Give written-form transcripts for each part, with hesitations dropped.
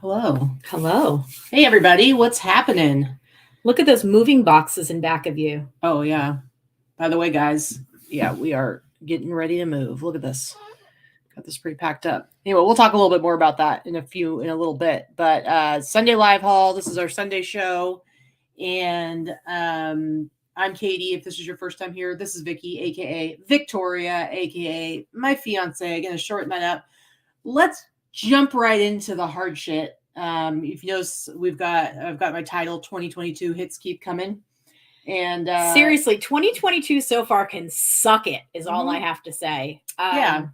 Hello. Hello. Hey, everybody. What's happening? Look at those moving boxes in back of you. Oh, yeah. By the way, guys, we are getting ready to move. Look at this. Got this pretty packed up. Anyway, we'll talk a little bit more about that in a little bit. But Sunday live haul. This is our Sunday show. And I'm Katy. If this is your first time here, this is Vikki, aka Victoria, aka my fiance. Gonna shorten that up. Let's jump right into the hard shit. If you notice, I've got my title 2022 hits keep coming. And Seriously, 2022 so far can suck it, is all I have to say. Yeah.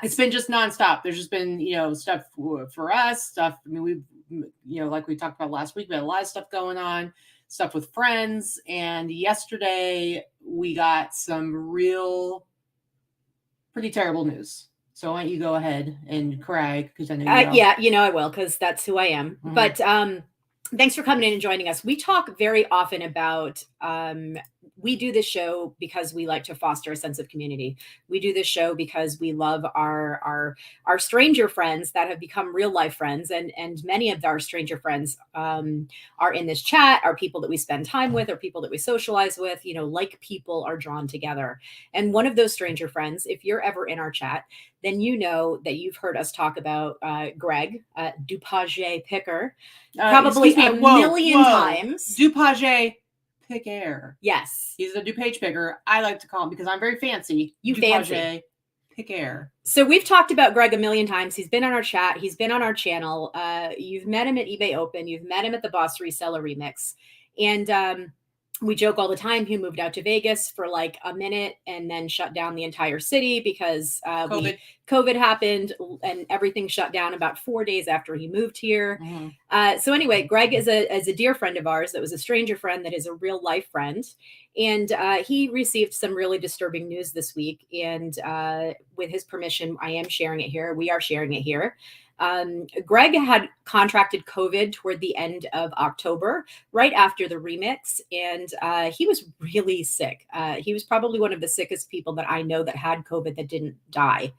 It's been just nonstop. There's just been, stuff for us, stuff. I mean, we've, like we talked about last week, we had a lot of stuff going on, stuff with friends. And yesterday we got some real pretty terrible news. So why don't you go ahead and cry, because I know you will. Yeah, I will, because that's who I am. Mm-hmm. But thanks for coming in and joining us. We talk very often about we do this show because we like to foster a sense of community. We do this show because we love our stranger friends that have become real life friends. And many of our stranger friends are in this chat, are people that we spend time with, or people that we socialize with, like people are drawn together. And one of those stranger friends, if you're ever in our chat, then you know that you've heard us talk about Greg, DuPage-Picker, probably a million times. DuPage-Picker. Yes. He's a DuPage picker. I like to call him, because I'm very fancy. You fancy. Picker. So we've talked about Greg a million times. He's been on our chat. He's been on our channel. You've met him at eBay Open. You've met him at the Boss Reseller Remix. And we joke all the time. He moved out to Vegas for like a minute and then shut down the entire city because COVID happened and everything shut down about 4 days after he moved here. Mm-hmm. So anyway, Greg is a dear friend of ours that was a stranger friend that is a real life friend. And he received some really disturbing news this week. And with his permission, I am sharing it here. We are sharing it here. Greg had contracted COVID toward the end of October, right after the remix, and he was really sick. He was probably one of the sickest people that I know that had COVID that didn't die.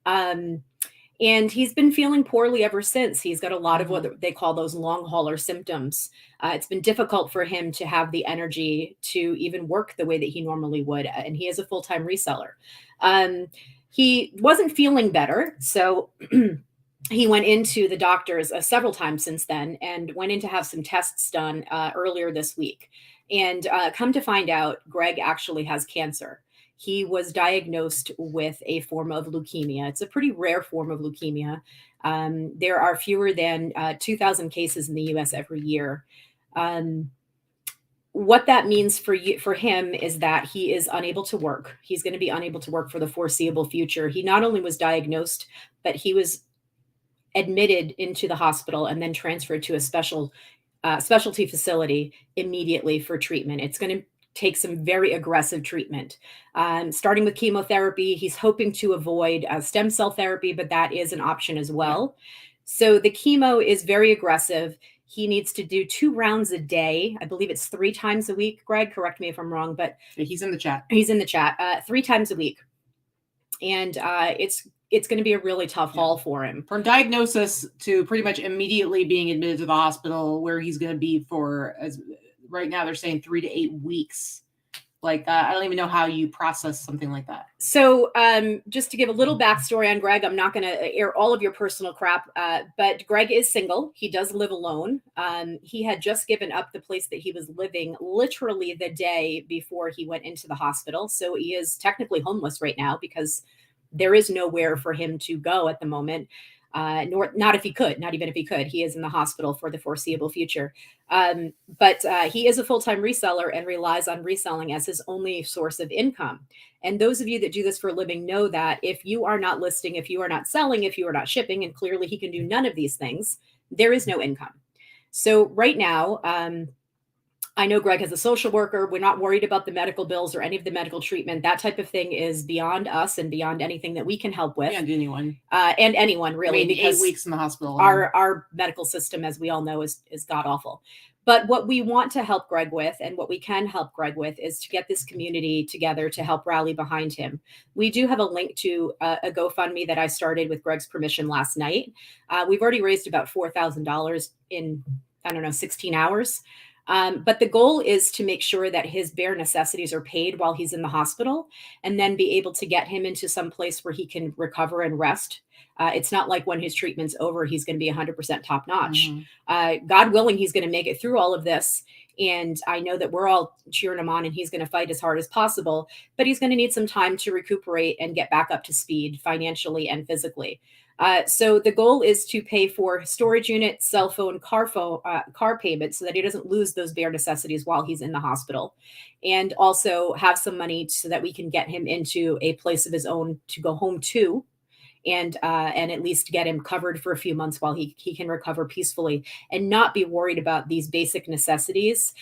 And he's been feeling poorly ever since. He's got a lot of what they call those long hauler symptoms. It's been difficult for him to have the energy to even work the way that he normally would. And he is a full-time reseller. He wasn't feeling better. So he went into the doctors several times since then and went in to have some tests done earlier this week. And come to find out, Greg actually has cancer. He was diagnosed with a form of leukemia. It's a pretty rare form of leukemia. There are fewer than 2,000 cases in the U.S. every year. What that means for him is that he is unable to work. He's going to be unable to work for the foreseeable future. He not only was diagnosed, but he was admitted into the hospital and then transferred to a specialty facility immediately for treatment. It's going to take some very aggressive treatment, starting with chemotherapy. He's hoping to avoid stem cell therapy, but that is an option as well. So the chemo is very aggressive. He needs to do 2 rounds a day. I believe it's 3 times a week. Greg, correct me if I'm wrong, but he's in the chat. He's in the chat 3 times a week. And it's going to be a really tough haul for him. From diagnosis to pretty much immediately being admitted to the hospital, where he's going to be for, as right now they're saying, 3 to 8 weeks. Like that. I don't even know how you process something like that. So just to give a little backstory on Greg, I'm not going to air all of your personal crap, but Greg is single. He does live alone. He had just given up the place that he was living literally the day before he went into the hospital. So he is technically homeless right now because there is nowhere for him to go at the moment. Not if he could, not even if he could. He is in the hospital for the foreseeable future. But he is a full-time reseller and relies on reselling as his only source of income. And those of you that do this for a living know that if you are not listing, if you are not selling, if you are not shipping, and clearly he can do none of these things, there is no income. So right now, I know Greg has a social worker. We're not worried about the medical bills or any of the medical treatment. That type of thing is beyond us and beyond anything that we can help with. And anyone. And anyone, really. I mean, because 8 weeks in the hospital. Our medical system, as we all know, is god-awful. But what we want to help Greg with, and what we can help Greg with, is to get this community together to help rally behind him. We do have a link to a GoFundMe that I started with Greg's permission last night. We've already raised about $4,000 in, I don't know, 16 hours. But the goal is to make sure that his bare necessities are paid while he's in the hospital, and then be able to get him into some place where he can recover and rest. It's not like when his treatment's over, he's going to be 100% top notch. God willing, he's going to make it through all of this. And I know that we're all cheering him on, and he's going to fight as hard as possible, but he's going to need some time to recuperate and get back up to speed financially and physically. So the goal is to pay for storage unit, cell phone, car payment, so that he doesn't lose those bare necessities while he's in the hospital, and also have some money so that we can get him into a place of his own to go home to, and at least get him covered for a few months while he can recover peacefully and not be worried about these basic necessities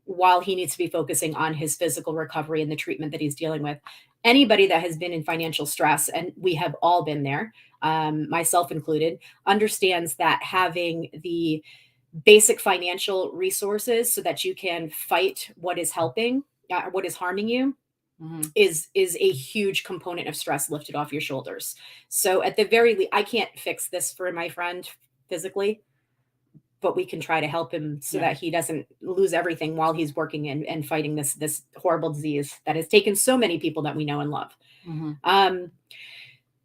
while he needs to be focusing on his physical recovery and the treatment that he's dealing with. Anybody that has been in financial stress, and we have all been there, myself included, understands that having the basic financial resources so that you can fight what is what is harming you, is a huge component of stress lifted off your shoulders. So at the very least, I can't fix this for my friend physically, but we can try to help him so that he doesn't lose everything while he's working and fighting this horrible disease that has taken so many people that we know and love.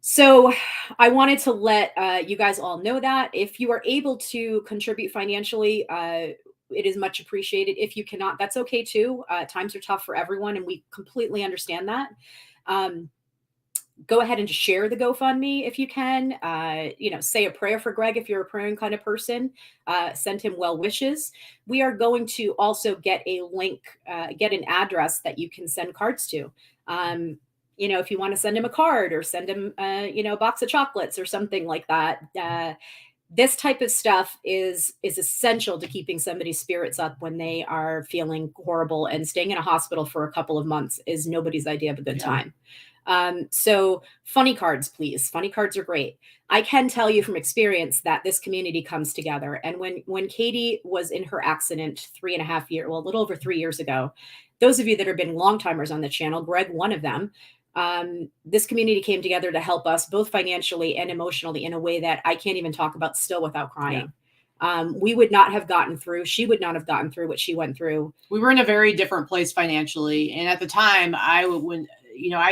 So I wanted to let you guys all know that if you are able to contribute financially, it is much appreciated. If you cannot, that's okay too. Times are tough for everyone, and we completely understand that. Go ahead and just share the GoFundMe if you can. Say a prayer for Greg if you're a praying kind of person. Send him well wishes. We are going to also get a link, get an address that you can send cards to. If you want to send him a card or send him, a box of chocolates or something like that. This type of stuff is essential to keeping somebody's spirits up when they are feeling horrible, and staying in a hospital for a couple of months is nobody's idea of a good time. So funny cards, please. Funny cards are great. I can tell you from experience that this community comes together. And when Katy was in her accident a little over 3 years ago, those of you that have been long timers on the channel, Greg, one of them, this community came together to help us both financially and emotionally in a way that I can't even talk about still without crying. We would not have gotten through. She would not have gotten through what she went through. We were in a very different place financially. And at the time I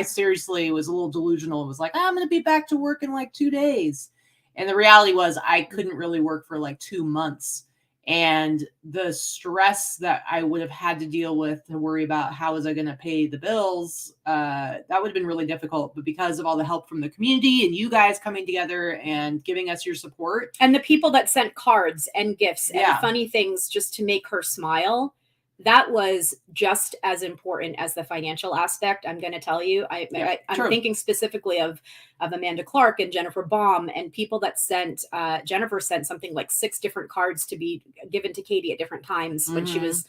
seriously was a little delusional. It was like, I'm going to be back to work in like 2 days. And the reality was I couldn't really work for like 2 months. And the stress that I would have had to deal with to worry about how was I going to pay the bills, that would have been really difficult. But because of all the help from the community and you guys coming together and giving us your support. And the people that sent cards and gifts and funny things just to make her smile, that was just as important as the financial aspect. I'm going to tell you, I'm thinking specifically of Amanda Clark and Jennifer Baum, and people that sent, Jennifer sent something like 6 different cards to be given to Katy at different times when she was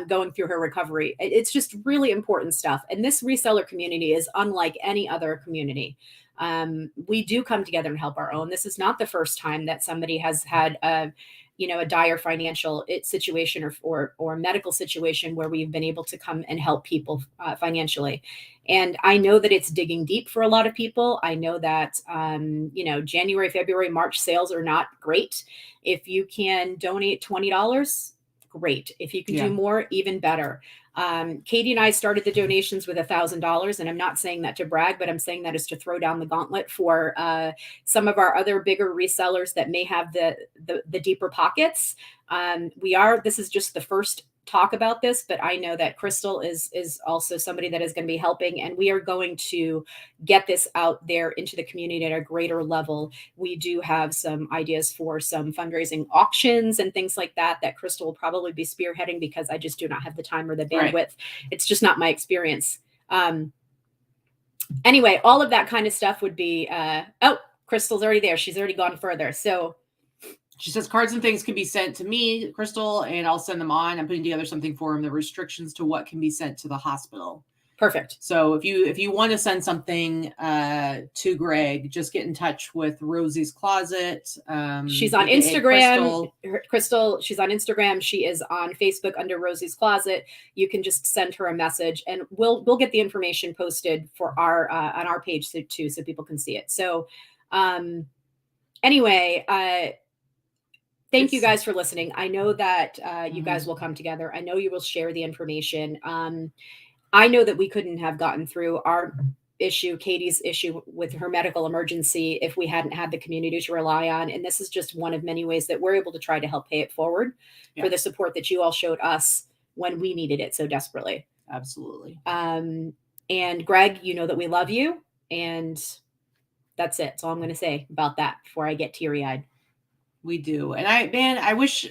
going through her recovery. It's just really important stuff. And this reseller community is unlike any other community. We do come together and help our own. This is not the first time that somebody has had a dire financial situation or medical situation where we've been able to come and help people financially. And I know that it's digging deep for a lot of people. I know that, January, February, March sales are not great. If you can donate $20, great. If you can do more, even better. Katy and I started the donations with $1,000, and I'm not saying that to brag, but I'm saying that is to throw down the gauntlet for some of our other bigger resellers that may have the deeper pockets. This is just the first talk about this, but I know that Crystal is also somebody that is going to be helping, and we are going to get this out there into the community at a greater level. We do have some ideas for some fundraising auctions and things like that Crystal will probably be spearheading, because I just do not have the time or the bandwidth. Right. It's just not my experience. Anyway, all of that kind of stuff would be, Crystal's already there. She's already gone further. So she says cards and things can be sent to me, Crystal, and I'll send them on. I'm putting together something for him. The restrictions to what can be sent to the hospital. Perfect. So if you want to send something to Greg, just get in touch with Rosie's Closet. She's on aka Instagram. Crystal. Crystal, she's on Instagram. She is on Facebook under Rosie's Closet. You can just send her a message, and we'll get the information posted for our on our page too, so people can see it. So anyway, thank you guys for listening. I know that you guys will come together. I know you will share the information. I know that we couldn't have gotten through our issue, Katy's issue with her medical emergency, if we hadn't had the community to rely on. And this is just one of many ways that we're able to try to help pay it forward for the support that you all showed us when we needed it so desperately. Absolutely. And Greg, you know that we love you, and that's it. That's all I'm going to say about that before I get teary-eyed. We do. And I wish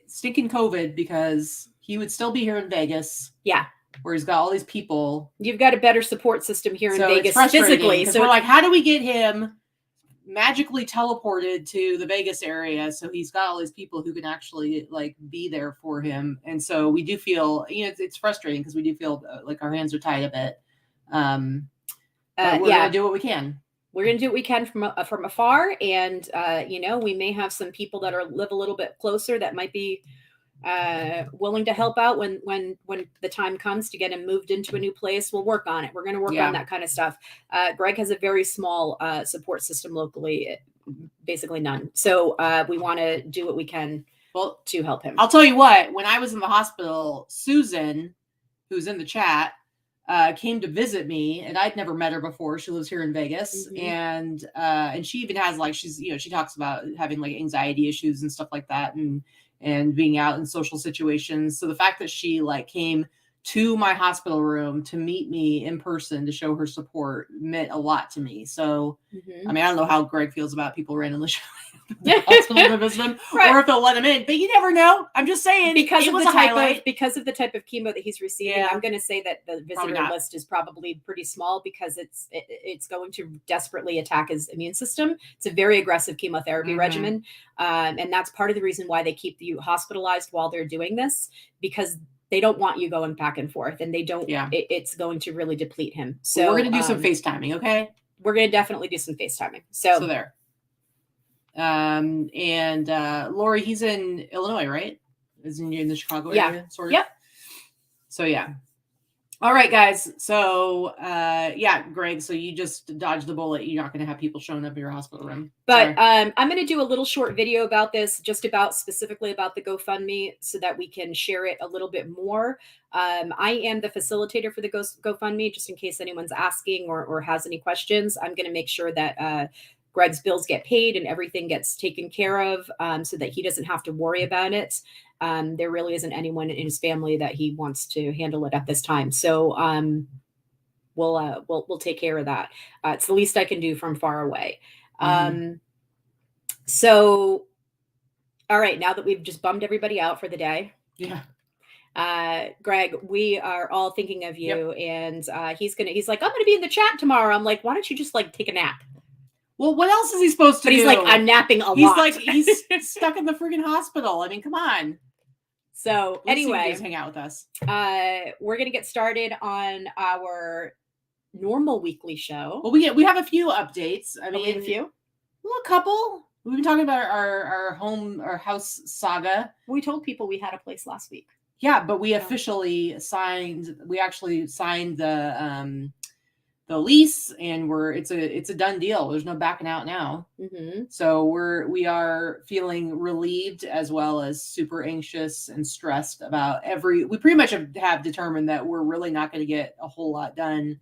stinking COVID, because he would still be here in Vegas. Yeah. Where he's got all these people. You've got a better support system here in Vegas physically. So we're like, how do we get him magically teleported to the Vegas area? So he's got all these people who can actually like be there for him. And so we do feel, it's frustrating because we do feel like our hands are tied a bit. But we're going to do what we can. We're going to do what we can from afar. And, we may have some people that live a little bit closer that might be willing to help out when the time comes to get him moved into a new place. We'll work on it. We're going to work on that kind of stuff. Greg has a very small support system locally, basically none. So we want to do what we can to help him. I'll tell you what, when I was in the hospital, Susan, who's in the chat, came to visit me, and I'd never met her before. She lives here in Vegas, and she even has she talks about having like anxiety issues and stuff like that, and being out in social situations. So the fact that she came to my hospital room to meet me in person to show her support meant a lot to me. So, I mean, I don't know how Greg feels about people randomly showing up in the hospital to visit him, or if they'll let him in, but you never know. I'm just saying, because of the type of chemo that he's receiving, I'm going to say that the visitor list is probably pretty small, because it's going to desperately attack his immune system. It's a very aggressive chemotherapy regimen. And that's part of the reason why they keep you hospitalized while they're doing this, because they don't want you going back and forth, and they don't, it's going to really deplete him. So we're going to do some FaceTiming. Okay. We're going to definitely do some FaceTiming. So there. And Lori, he's in Illinois, right? Isn't he in the Chicago area? Sort of. Yep. So yeah. All right, guys. So Greg, so you just dodged the bullet. You're not going to have people showing up in your hospital room. But I'm going to do a little short video about this, just specifically about the GoFundMe, so that we can share it a little bit more. I am the facilitator for the GoFundMe, just in case anyone's asking or has any questions. I'm going to make sure that Greg's bills get paid and everything gets taken care of, so that he doesn't have to worry about it. There really isn't anyone in his family that he wants to handle it at this time. So we'll take care of that. It's the least I can do from far away. So, all right, now that we've just bummed everybody out for the day. Yeah. Greg, we are all thinking of you, and he's like, I'm going to be in the chat tomorrow. I'm like, why don't you just take a nap? Well, what else is he supposed to do? He's like, I'm napping a lot. He's stuck in the friggin' hospital. I mean, come on. So anyway, just hang out with us. We're going to get started on our normal weekly show. Well, we have a few updates. I mean, a few? Well, a couple. We've been talking about our house saga. We told people we had a place last week. Yeah, but we actually signed the lease, and it's a done deal. There's no backing out now. So we are feeling relieved, as well as super anxious and stressed about we pretty much have determined that we're really not going to get a whole lot done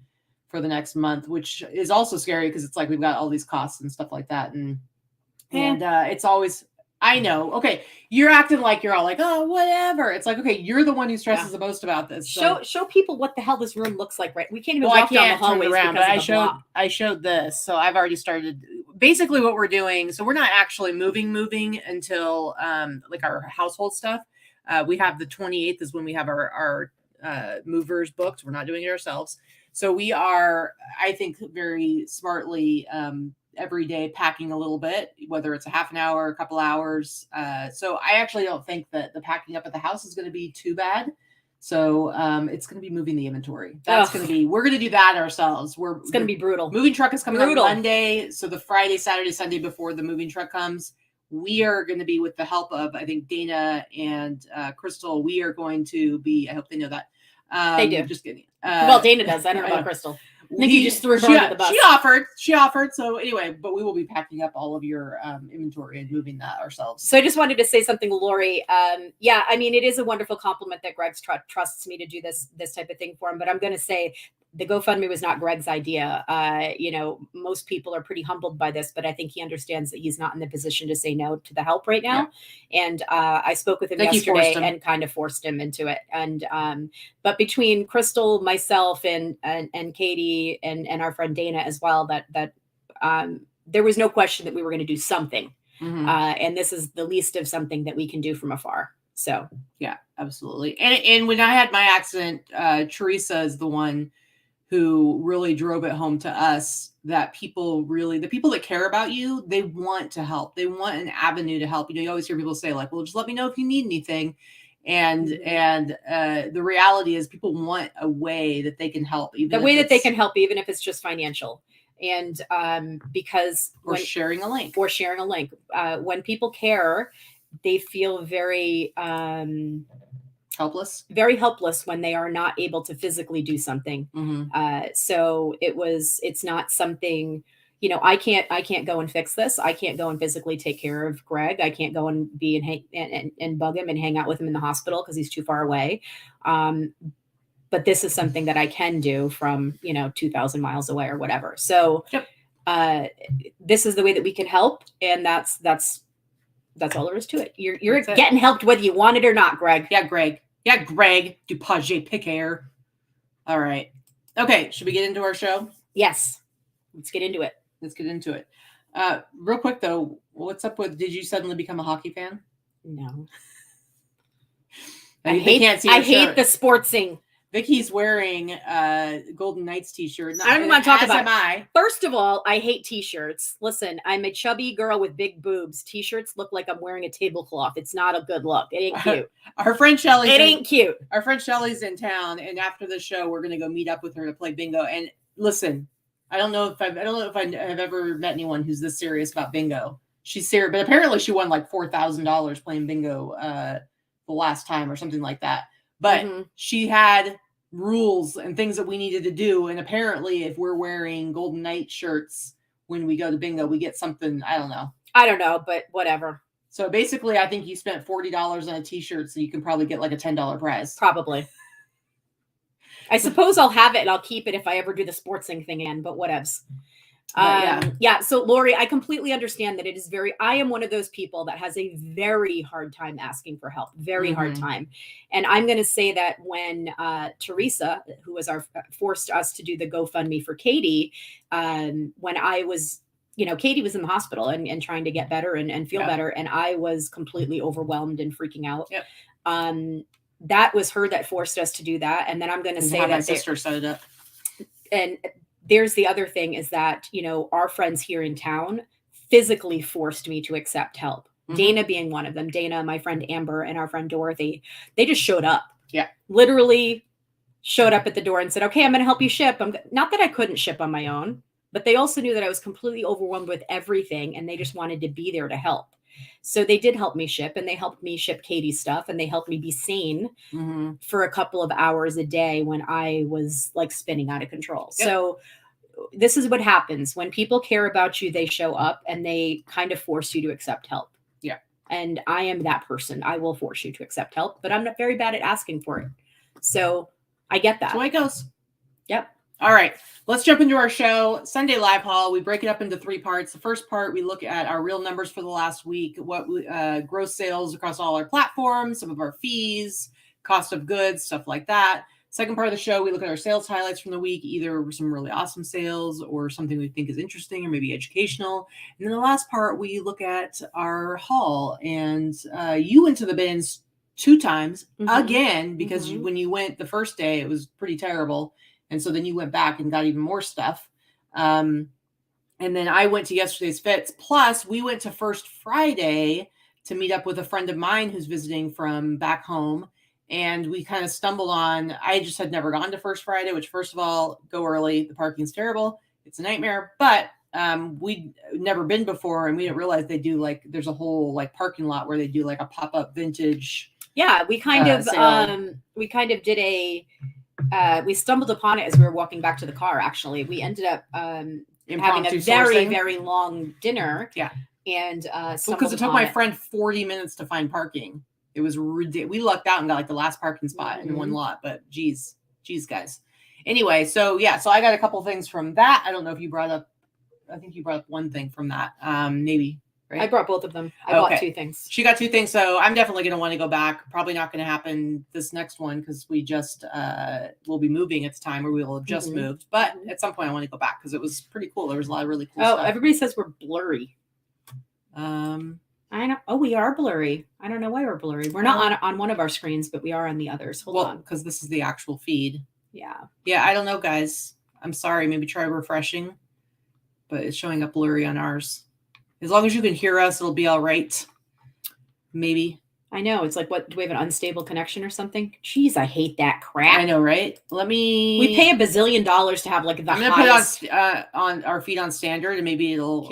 for the next month, which is also scary, because it's like we've got all these costs and stuff like that. And it's always, I know. Okay. You're acting like you're all like, oh, whatever. It's like, okay, you're the one who stresses the most about this. So. Show people what the hell this room looks like, right? We can't even walk down the hallways around, but I showed this. So I've already started basically what we're doing. So we're not actually moving until our household stuff. We have the 28th is when we have our movers booked. We're not doing it ourselves. So we are, I think, very smartly every day packing a little bit, whether it's a half an hour, a couple hours. So I actually don't think that the packing up at the house is going to be too bad. So it's going to be moving the inventory. That's going to be, we're going to do that ourselves. It's going to be brutal. Moving truck is coming on Monday. So the Friday, Saturday, Sunday before the moving truck comes, we are going to be, with the help of, I think, Dana and Crystal, we are going to be, I hope they know that. They do. Just kidding. Well, Dana does. I don't know about Crystal. Nikki just threw her under the bus. She offered. So anyway, but we will be packing up all of your inventory and moving that ourselves. So I just wanted to say something, Lori. Yeah, I mean, it is a wonderful compliment that Greg trusts me to do this type of thing for him. But I'm going to say the GoFundMe was not Greg's idea. You know, most people are pretty humbled by this, but I think he understands that he's not in the position to say no to the help right now. Yeah. And I spoke with him yesterday and kind of forced him into it. And but between Crystal, myself, and Katy and our friend Dana as well, that there was no question that we were going to do something. Mm-hmm. And this is the least of something that we can do from afar. So yeah, absolutely. And when I had my accident, Teresa is the one who really drove it home to us that the people that care about you, they want to help. They want an avenue to help. You know, you always hear people say like, well, just let me know if you need anything. And the reality is people want a way that they can help. The way that they can help, even if it's just financial. And because sharing a link. When people care, they feel very helpless, very helpless when they are not able to physically do something. Mm-hmm. So it's not something, you know, I can't go and fix this. I can't go and physically take care of Greg. I can't go and and bug him and hang out with him in the hospital because he's too far away. But this is something that I can do from, 2,000 miles away or whatever. So this is the way that we can help. And that's all there is to it. You're getting helped whether you want it or not, Greg. Yeah, Greg. Du page pick air. All right. Okay. Should we get into our show? Yes. Let's get into it. Real quick though, what's up with, did you suddenly become a hockey fan? No. I hate the sportsing. Vikki's wearing a Golden Knights t-shirt. I don't want to talk about it. First of all, I hate t-shirts. Listen, I'm a chubby girl with big boobs. T-shirts look like I'm wearing a tablecloth. It's not a good look. It ain't cute. Our friend Shelly's ain't cute. Our friend Shelly's in town, and after the show, we're gonna go meet up with her to play bingo. And listen, I don't know if I have ever met anyone who's this serious about bingo. She's serious, but apparently she won like $4,000 playing bingo the last time or something like that. But she had rules and things that we needed to do. And apparently if we're wearing Golden Knight shirts when we go to bingo, we get something. I don't know, but whatever. So basically I think you spent $40 on a t-shirt. So you can probably get like a $10 prize. Probably. I suppose I'll have it and I'll keep it if I ever do the sportsing thing again, but whatevs. Yeah. So Lori, I completely understand that I am one of those people that has a very hard time asking for help, very hard time. And I'm going to say that when Teresa, who was forced us to do the GoFundMe for Katy, when I was, Katy was in the hospital and trying to get better and feel better. And I was completely overwhelmed and freaking out. Yep. That was her that forced us to do that. And then I'm going to say that my sister set it up. And there's the other thing is that, our friends here in town physically forced me to accept help. Dana being one of them. Dana, my friend Amber, and our friend Dorothy, they just showed up. Yeah. Literally showed up at the door and said, okay, I'm going to help you ship. Not that I couldn't ship on my own, but they also knew that I was completely overwhelmed with everything. And they just wanted to be there to help. So they did help me ship, and they helped me ship Katy's stuff, and they helped me be sane for a couple of hours a day when I was like spinning out of control. Yep. So this is what happens when people care about you. They show up and they kind of force you to accept help. Yeah. And I am that person. I will force you to accept help, but I'm not very bad at asking for it. So I get that. That's the way it goes. Yep. All right, let's jump into our show. Sunday Live Haul. We break it up into 3 parts. The first part, we look at our real numbers for the last week, what gross sales across all our platforms, some of our fees, cost of goods, stuff like that. Second part of the show, we look at our sales highlights from the week, either some really awesome sales or something we think is interesting or maybe educational. And then the last part, we look at our haul. And you went to the bins 2 times again, because when you went the first day, it was pretty terrible. And so then you went back and got even more stuff. And then I went to yesterday's fits. Plus, we went to First Friday to meet up with a friend of mine who's visiting from back home. And we kind of stumbled on, I just had never gone to First Friday, which first of all, go early. The parking's terrible. It's a nightmare. But we'd never been before, and we didn't realize they do like, there's a whole like parking lot where they do like a pop-up vintage. Yeah, we kind of did we stumbled upon it as we were walking back to the car. Actually, we ended up having a very long dinner. Yeah, and because it took my friend 40 minutes to find parking. It was ridiculous. We lucked out and got like the last parking spot in one lot, but geez, guys. Anyway, so yeah, so I got a couple things from that. I don't know if you brought up. I think you brought up one thing from that. Maybe. Right? I brought both of them. I bought 2 things. She got 2 things. So I'm definitely going to want to go back. Probably not going to happen this next one because we just will be moving at the time, or we will have just moved. But at some point I want to go back because it was pretty cool. There was a lot of really cool stuff. Everybody says we're blurry. I know. Oh, we are blurry. I don't know why we're blurry. We're not on one of our screens, but we are on the others. Hold on. Because this is the actual feed. Yeah. Yeah, I don't know, guys. I'm sorry. Maybe try refreshing. But it's showing up blurry on ours. As long as you can hear us, it'll be all right. Maybe. I know. It's like, what? Do we have an unstable connection or something? Jeez, I hate that crap. I know, right? We pay $1 bazillion to have like the I'm gonna put it on our feed on standard, and maybe it'll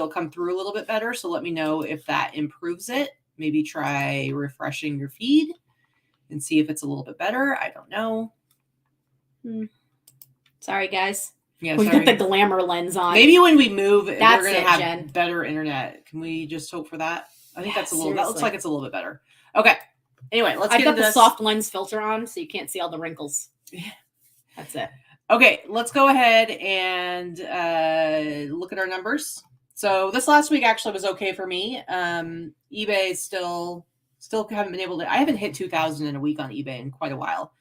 come through a little bit better. So let me know if that improves it. Maybe try refreshing your feed and see if it's a little bit better. I don't know. Sorry, guys. Yeah, we got the glamour lens on. Maybe when we move, we're going to have better internet. Can we just hope for that? I think that looks like it's a little bit better. Okay. Anyway, let's get into this. I've got the soft lens filter on, so you can't see all the wrinkles. That's it. Okay, let's go ahead and look at our numbers. So this last week actually was okay for me. eBay still haven't been able to. I haven't hit 2,000 in a week on eBay in quite a while.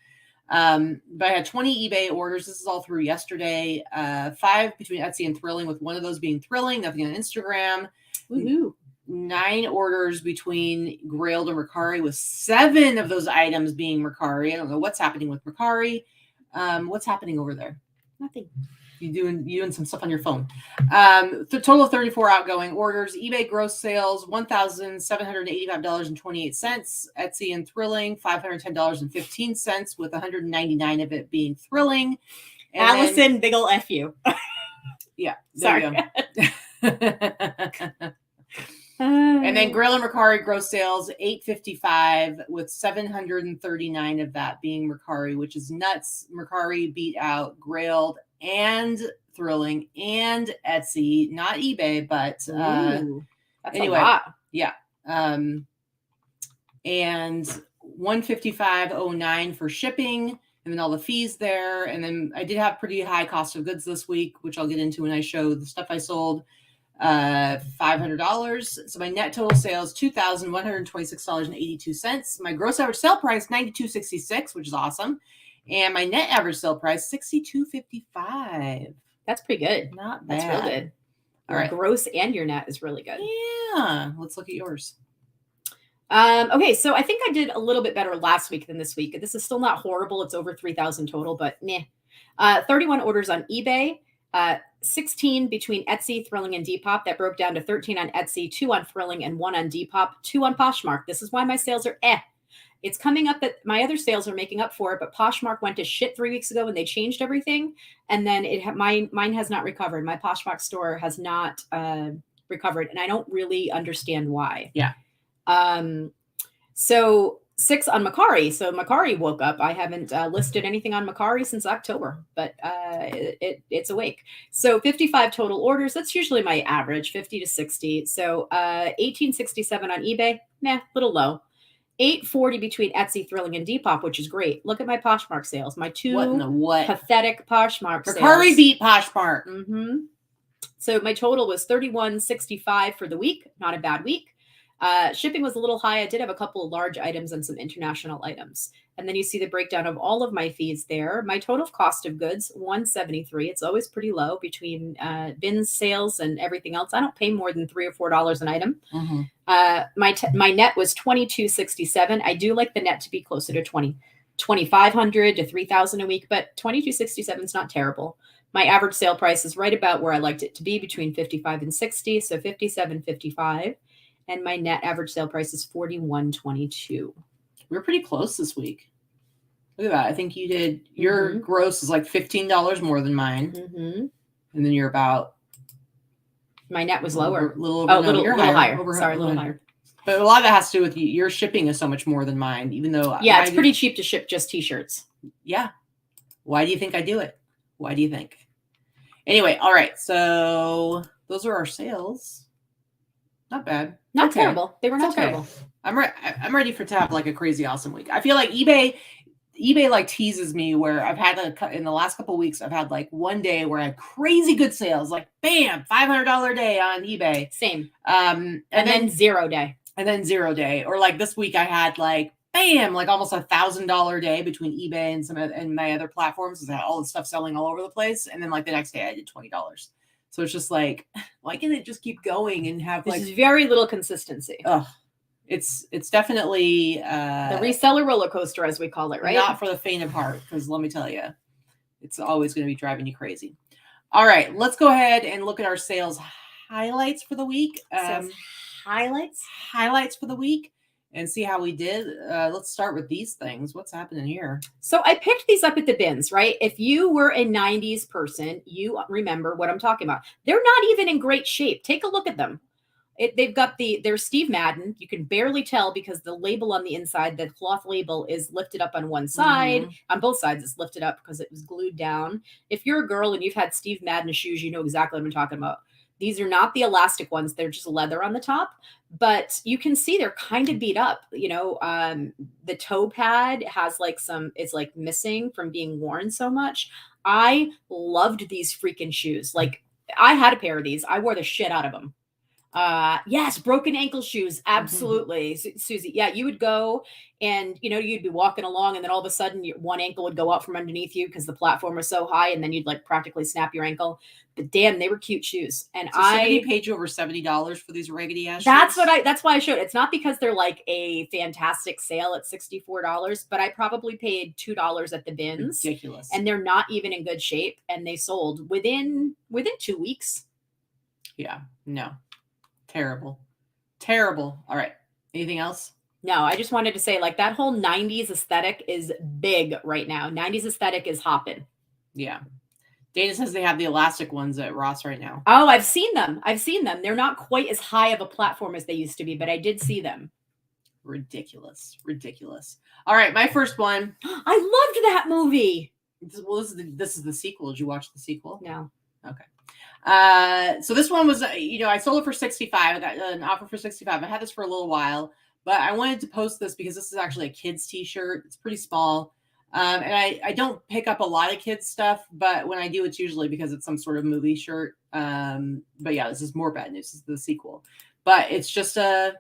But I had 20 eBay orders. This is all through yesterday. 5 between Etsy and Thrilling, with one of those being Thrilling, nothing on Instagram. Woohoo. 9 orders between Grailed and Mercari, with 7 of those items being Mercari. I don't know what's happening with Mercari. What's happening over there? Nothing. You doing some stuff on your phone. The total of 34 outgoing orders. eBay gross sales $1,785.28. Etsy and Thrilling $510.15, with 199 of it being Thrilling. And Allison, big ol' F you. Yeah, sorry. And then Grail and Mercari gross sales $855, with 739 of that being Mercari, which is nuts. Mercari beat out Grailed and Thrilling and Etsy, not eBay, but that's anyway, a lot. Yeah. And 155.09 for shipping, and then all the fees there. And then I did have pretty high cost of goods this week, which I'll get into when I show the stuff I sold. $500. So my net total sales $2,126.82. My gross average sale price $92.66, which is awesome. And my net average sale price $62.55. That's pretty good. Not bad. That's real good. All right. Gross and your net is really good. Yeah. Let's look at yours. Okay, so I think I did a little bit better last week than this week. This is still not horrible. It's over 3,000 total, but meh. 31 orders on eBay. 16 between Etsy, Thrilling, and Depop. That broke down to 13 on Etsy, 2 on Thrilling, and 1 on Depop, 2 on Poshmark. This is why my sales are It's coming up that my other sales are making up for it, but Poshmark went to shit 3 weeks ago when they changed everything, and then mine has not recovered. My Poshmark store has not recovered, and I don't really understand why. Yeah. So 6 on Mercari. So Mercari woke up. I haven't listed anything on Mercari since October, but it's awake. So 55 total orders. That's usually my average, 50 to 60. So 1867 on eBay. Nah, little low. 840 between Etsy, Thrilling, and Depop, which is great. Look at my Poshmark sales. My 2 pathetic Poshmark sales. Mercari beat Poshmark. Mm-hmm. So my total was 3165 for the week. Not a bad week. Shipping was a little high. I did have a couple of large items and some international items. And then you see the breakdown of all of my fees there. My total cost of goods, $173. It's always pretty low between bins, sales, and everything else. I don't pay more than $3 or $4 an item. Mm-hmm. My net was $22.67. I do like the net to be closer to $2,500 to $3,000 a week, but $22.67 is not terrible. My average sale price is right about where I liked it to be, between $55 and $60, so $57.55. And my net average sale price is $41.22. We're pretty close this week. Look at that. I think you did, your gross is like $15 more than mine. And then you're about. My net was lower. A little over. Little higher. Sorry, a little higher. But a lot of that has to do with your shipping is so much more than mine, even though. Yeah, it's pretty cheap to ship just t-shirts. Yeah. Why do you think I do it? Why do you think? Anyway, all right. So those are our sales. Not bad. Not terrible. They were not terrible. I'm ready to have like a crazy awesome week. I feel like eBay like teases me where I've had in the last couple of weeks, I've had like one day where I had crazy good sales, like bam, $500 day on eBay. Same. And then 0 day. And then 0 day. Or like this week I had like bam, like almost $1,000 day between eBay and my other platforms. I had all the stuff selling all over the place. And then like the next day I did $20. So it's just like, why can't it just keep going and have like very little consistency? It's definitely the reseller roller coaster, as we call it, right? Not for the faint of heart, because let me tell you, it's always going to be driving you crazy. All right, let's go ahead and look at our sales highlights for the week. Highlights for the week, and see how we did. Let's start with these things. What's happening here? So I picked these up at the bins, right? If you were a 90s person, you remember what I'm talking about. They're not even in great shape. Take a look at them. They've got there's Steve Madden. You can barely tell because the label on the inside, the cloth label, is lifted up on one side. On both sides, it's lifted up because it was glued down. If you're a girl and you've had Steve Madden shoes, you know exactly what I'm talking about. These are not the elastic ones. They're just leather on the top. But you can see they're kind of beat up. You know, the toe pad has like it's like missing from being worn so much. I loved these freaking shoes. Like, I had a pair of these. I wore the shit out of them. Yes, broken ankle shoes. Absolutely. Susie. Yeah. You would go and, you know, you'd be walking along and then all of a sudden one ankle would go up from underneath you because the platform was so high, and then you'd like practically snap your ankle. But damn, they were cute shoes. And so somebody paid you over $70 for these raggedy ass shoes. That's why I showed. It's not because they're like a fantastic sale at $64, but I probably paid $2 at the bins. Ridiculous. And they're not even in good shape. And they sold within 2 weeks. Yeah. No. Terrible. All right. Anything else? No, I just wanted to say, like, that whole 90s aesthetic is big right now. 90s aesthetic is hopping. Yeah. Dana says they have the elastic ones at Ross right now. Oh, I've seen them. They're not quite as high of a platform as they used to be, but I did see them. Ridiculous. All right. My first one. I loved that movie. Well, this is the sequel. Did you watch the sequel? No. Okay. So this one was, you know, I sold it for 65. I got an offer for 65. I had this for a little while, but I wanted to post this because this is actually a kid's t-shirt. It's pretty small. And I don't pick up a lot of kids stuff, but when I do, it's usually because it's some sort of movie shirt. But yeah, this is more bad news. This is the sequel, but it's just a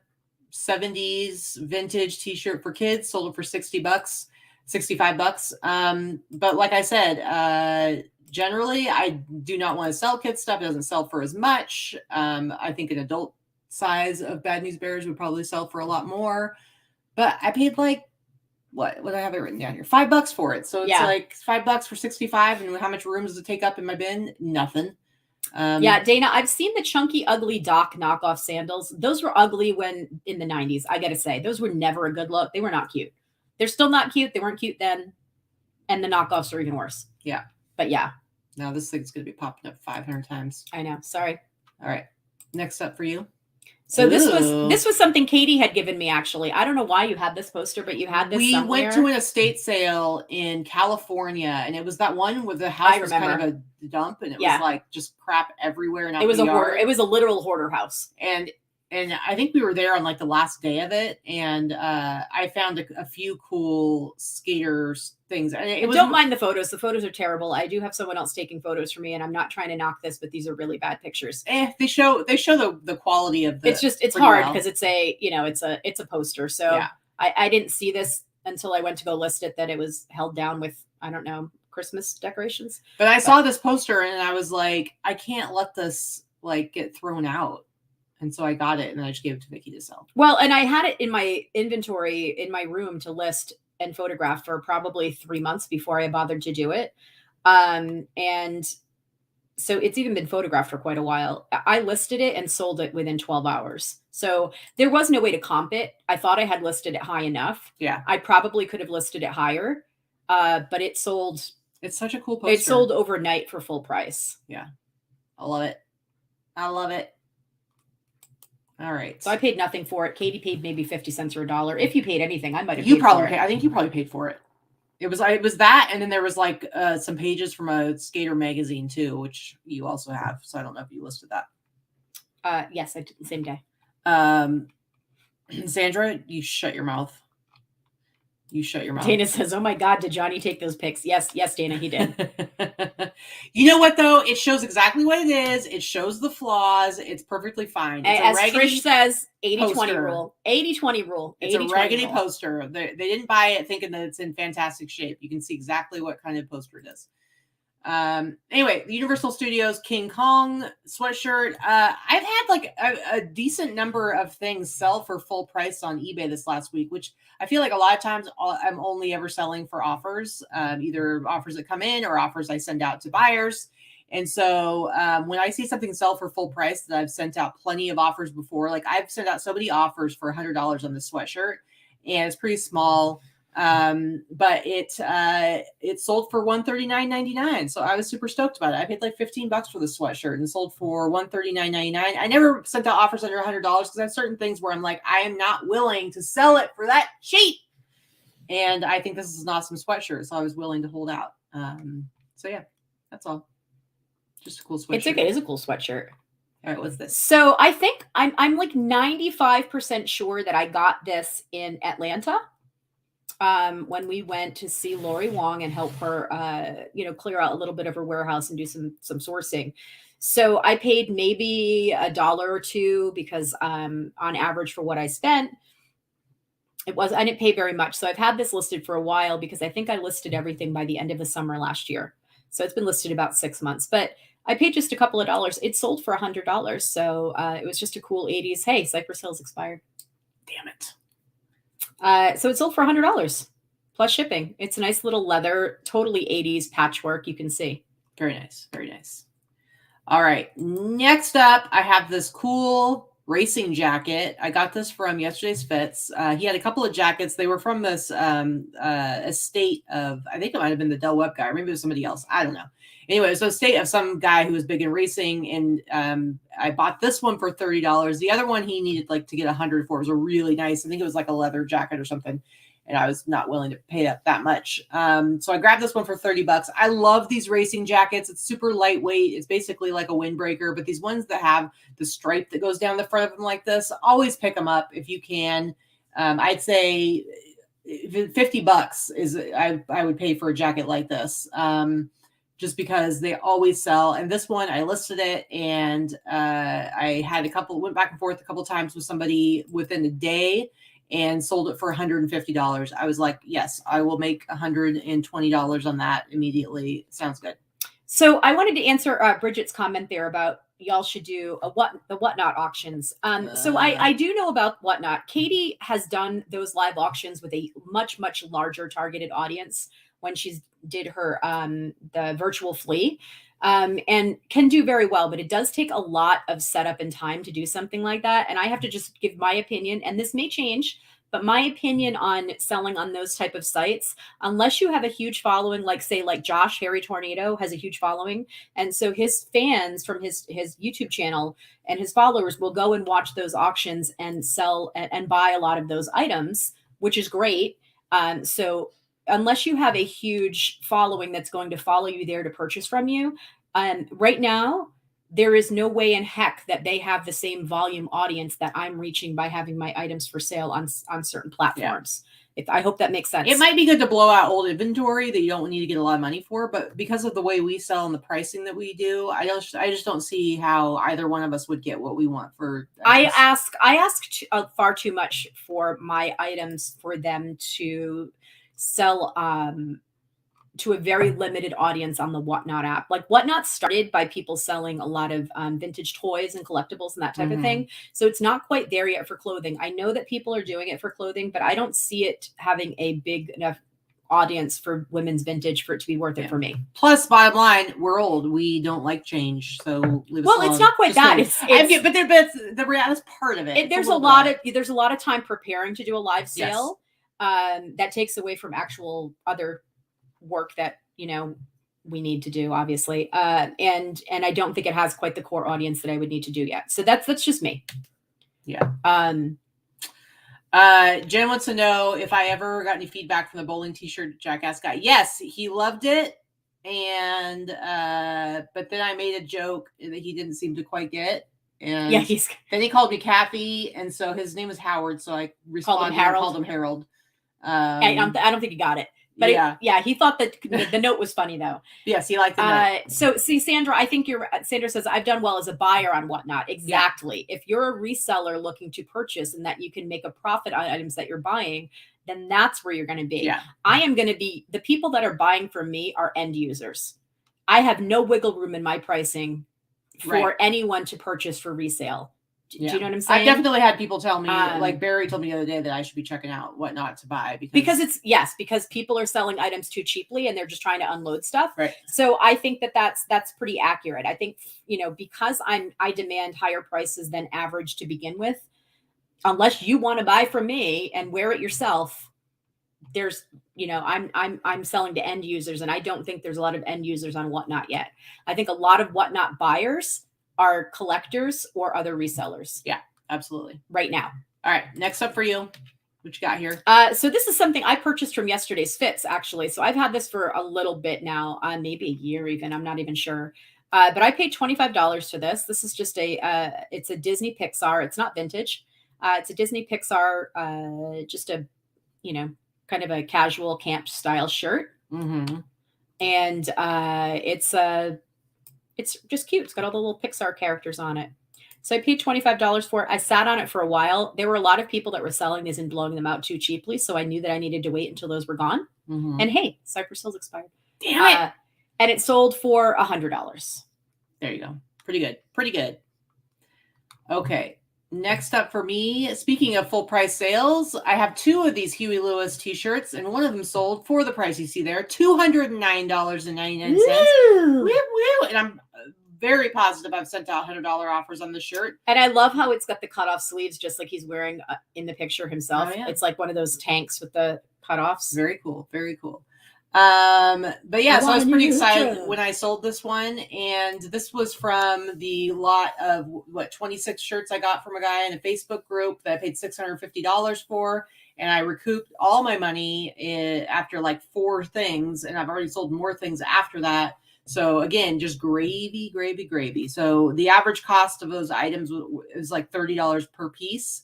70s vintage t-shirt for kids. Sold it for $65. But like I said, generally, I do not want to sell kids stuff. It doesn't sell for as much. I think an adult size of Bad News Bears would probably sell for a lot more. But I paid like, what I have it written down here? $5 for it. So it's like $5 for 65. And how much room does it take up in my bin? Nothing. Yeah, Dana, I've seen the chunky, ugly Doc knockoff sandals. Those were ugly when in the 90s. I got to say, those were never a good look. They were not cute. They're still not cute. They weren't cute then. And the knockoffs are even worse. Yeah. But yeah. Now this thing's going to be popping up 500 times. I know. Sorry. All right. Next up for you. So this was something Katy had given me, actually. I don't know why you had this poster, but you had this somewhere. We went to an estate sale in California, and it was that one where the house was kind of a dump, and it was like just crap everywhere. It was a hoarder. It was a literal hoarder house. And I think we were there on like the last day of it, and I found a few cool skaters things. And don't mind the photos. The photos are terrible. I do have someone else taking photos for me, and I'm not trying to knock this, but these are really bad pictures. They show the quality of the. It's hard because it's a poster. So yeah. I didn't see this until I went to go list it, that it was held down with, I don't know, Christmas decorations. But I saw this poster and I was like, I can't let this like get thrown out. And so I got it and I just gave it to Vikki to sell. Well, and I had it in my inventory in my room to list and photograph for probably 3 months before I bothered to do it. And So it's even been photographed for quite a while. I listed it and sold it within 12 hours. So there was no way to comp it. I thought I had listed it high enough. Yeah. I probably could have listed it higher, but it sold. It's such a cool poster. It sold overnight for full price. Yeah. I love it. I love it. All right. So I paid nothing for it. Katie paid maybe 50 cents or $1. If you paid anything, I might have. You probably paid. I think you probably paid for it. It was that, and then there was like some pages from a skater magazine too, which you also have. So I don't know if you listed that. Yes, I did the same day. Sandra, you shut your mouth. You shut your mouth. Dana says, "Oh my God, did Johnny take those pics?" Yes, Dana, he did. You know what though? It shows exactly what it is. It shows the flaws. It's perfectly fine. It's As Trish says, 80-20 rule. 80-20 rule. It's a raggedy poster. They didn't buy it thinking that it's in fantastic shape. You can see exactly what kind of poster it is. Anyway, the Universal Studios King Kong sweatshirt. I've had like a decent number of things sell for full price on eBay this last week, which I feel like a lot of times I'm only ever selling for offers, either offers that come in or offers I send out to buyers. And so when I see something sell for full price that I've sent out plenty of offers before, like I've sent out so many offers for $100 on this sweatshirt, and it's pretty small. But it sold for $139.99. So I was super stoked about it. I paid like $15 for the sweatshirt and sold for $139.99. I never sent out offers under $100 because I have certain things where I'm like, I am not willing to sell it for that cheap. And I think this is an awesome sweatshirt. So I was willing to hold out. So yeah, that's all. Just a cool sweatshirt. It's okay. It is a cool sweatshirt. All right, what's this? So I think I'm like 95% sure that I got this in Atlanta. When we went to see Lori Wong and help her, clear out a little bit of her warehouse and do some sourcing. So I paid maybe $1 or $2 because on average for what I spent, I didn't pay very much. So I've had this listed for a while because I think I listed everything by the end of the summer last year. So it's been listed about 6 months, but I paid just a couple of dollars. It sold for $100. So it was just a cool 80s. Hey, Cypress Hills expired. Damn it. So it sold for $100 plus shipping. It's a nice little leather, totally 80s patchwork. You can see. Very nice. Very nice. All right. Next up, I have this cool racing jacket. I got this from Yesterday's Fits. He had a couple of jackets. They were from this estate of, I think it might have been the Del Webb guy. Or maybe it was somebody else. I don't know. Anyway, so estate of some guy who was big in racing. And I bought this one for $30. The other one he needed like to get $100 for. It was a really nice, I think it was like a leather jacket or something. And I was not willing to pay that much. So I grabbed this one for $30. I love these racing jackets. It's super lightweight. It's basically like a windbreaker, but these ones that have the stripe that goes down the front of them like this, always pick them up if you can. I'd say $50 is I would pay for a jacket like this. Just because they always sell. And this one, I listed it, and I had went back and forth a couple times with somebody within a day and sold it for $150. I was like, yes, I will make $120 on that immediately. Sounds good. So I wanted to answer Bridget's comment there about y'all should do the Whatnot auctions. So I do know about Whatnot. Katy has done those live auctions with a much, much larger targeted audience when she's did her the virtual flea, and can do very well, but it does take a lot of setup and time to do something like that. And I have to just give my opinion, and this may change, but my opinion on selling on those type of sites, unless you have a huge following, like Josh Harry Tornado has a huge following, and so his fans from his YouTube channel and his followers will go and watch those auctions and sell and buy a lot of those items, which is great. So unless you have a huge following that's going to follow you there to purchase from you, right now, there is no way in heck that they have the same volume audience that I'm reaching by having my items for sale on certain platforms. Yeah. I hope that makes sense. It might be good to blow out old inventory that you don't need to get a lot of money for, but because of the way we sell and the pricing that we do, I just don't see how either one of us would get what we want for. I ask far too much for my items for them to sell to a very limited audience on the Whatnot app. Like Whatnot started by people selling a lot of vintage toys and collectibles and that type of thing. So it's not quite there yet for clothing. I know that people are doing it for clothing, but I don't see it having a big enough audience for women's vintage for it to be worth it for me. Plus, bottom line, we're old. We don't like change. So leave us alone. It's not quite that. But the reality is part of it. There's a lot of time preparing to do a live sale. That takes away from actual other work that, we need to do, obviously. And I don't think it has quite the core audience that I would need to do yet. So that's just me. Yeah. Jen wants to know if I ever got any feedback from the bowling t-shirt Jackass guy. Yes, he loved it. And but then I made a joke that he didn't seem to quite get. And then he called me Kathy, and so his name was Howard, so I responded and called him Harold. I don't think he got it. But yeah, he thought that the note was funny though. Yes, he liked the note. So see, Sandra, I think Sandra says, I've done well as a buyer on whatnot. Exactly. Yeah. If you're a reseller looking to purchase and that you can make a profit on items that you're buying, then that's where you're going to be. Yeah. I am going to be, the people that are buying from me are end users. I have no wiggle room in my pricing for anyone to purchase for resale. Do you know what I'm saying? I've definitely had people tell me, like Barry told me the other day, that I should be checking out what not to buy because people are selling items too cheaply and they're just trying to unload stuff. Right. So I think that's pretty accurate. I think, because I demand higher prices than average to begin with, unless you want to buy from me and wear it yourself, there's, I'm selling to end users, and I don't think there's a lot of end users on whatnot yet. I think a lot of whatnot buyers are collectors or other resellers. Yeah, absolutely. Right now. All right. Next up for you. What you got here? So this is something I purchased from yesterday's fits, actually. So I've had this for a little bit now, maybe a year even. I'm not even sure. But I paid $25 for this. This is just it's a Disney Pixar. It's not vintage. It's a Disney Pixar, just a, kind of a casual camp style shirt. Mm-hmm. And it's just cute. It's got all the little Pixar characters on it. So I paid $25 for it. I sat on it for a while. There were a lot of people that were selling these and blowing them out too cheaply. So I knew that I needed to wait until those were gone. Mm-hmm. And hey, Cypress Hills expired. Damn it. And it sold for $100. There you go. Pretty good. Pretty good. Okay. Next up for me, speaking of full price sales, I have 2 of these Huey Lewis t-shirts, and one of them sold for the price you see there, $209.99. Woo! Woo! And I'm very positive I've sent out $100 offers on the shirt. And I love how it's got the cutoff sleeves, just like he's wearing in the picture himself. Oh, yeah. It's like one of those tanks with the cutoffs. Very cool. Very cool. But yeah, so I was pretty excited when I sold this one, and this was from the lot of 26 shirts I got from a guy in a Facebook group that I paid $650 for, and I recouped all my money after like 4 things, and I've already sold more things after that. So again, just gravy, gravy, gravy. So the average cost of those items was like $30 per piece.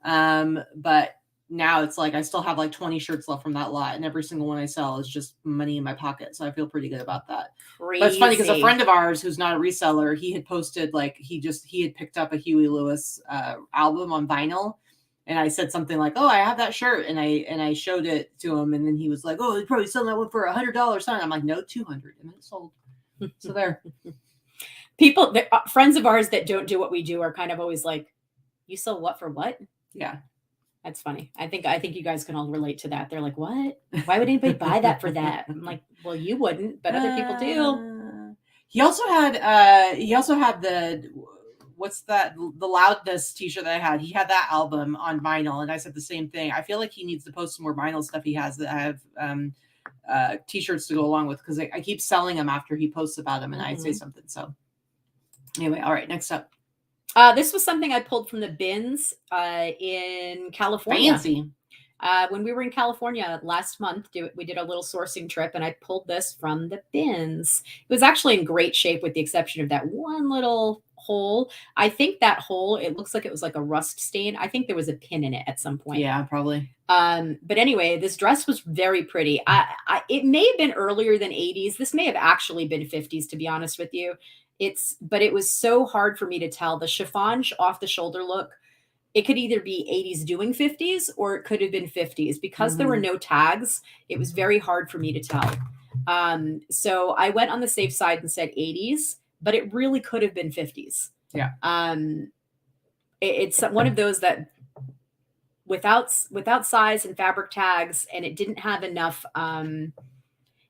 But now it's like I still have like 20 shirts left from that lot, and every single one I sell is just money in my pocket. So I feel pretty good about that. Crazy. But it's funny because a friend of ours who's not a reseller, he had posted like he had picked up a Huey Lewis album on vinyl, and I said something like, "Oh, I have that shirt," and I showed it to him, and then he was like, "Oh, he's probably selling that one for $100." I'm like, "No, $200," and then it sold. So there. People, friends of ours that don't do what we do are kind of always like, "You sell what for what?" Yeah. That's funny. I think you guys can all relate to that. They're like, "What? Why would anybody buy that for that?" I'm like, "Well, you wouldn't, but other people do." He also had the what's that? The Loudness t-shirt that I had. He had that album on vinyl, and I said the same thing. I feel like he needs to post some more vinyl stuff he has that have t-shirts to go along with, because I keep selling them after he posts about them, and I say something. So anyway, all right, next up. This was something I pulled from the bins in California. Fancy. When we were in California last month, we did a little sourcing trip, and I pulled this from the bins. It was actually in great shape with the exception of that one little hole. I think that hole, it looks like it was like a rust stain. I think there was a pin in it at some point. Yeah, probably. But anyway, this dress was very pretty. It may have been earlier than 80s. This may have actually been 50s, to be honest with you. But it was so hard for me to tell. The chiffon off the shoulder look, it could either be 80s doing 50s, or it could have been 50s. Because there were no tags, it was very hard for me to tell. So I went on the safe side and said 80s, but it really could have been 50s. Yeah. It's one of those that without size and fabric tags, and it didn't have enough.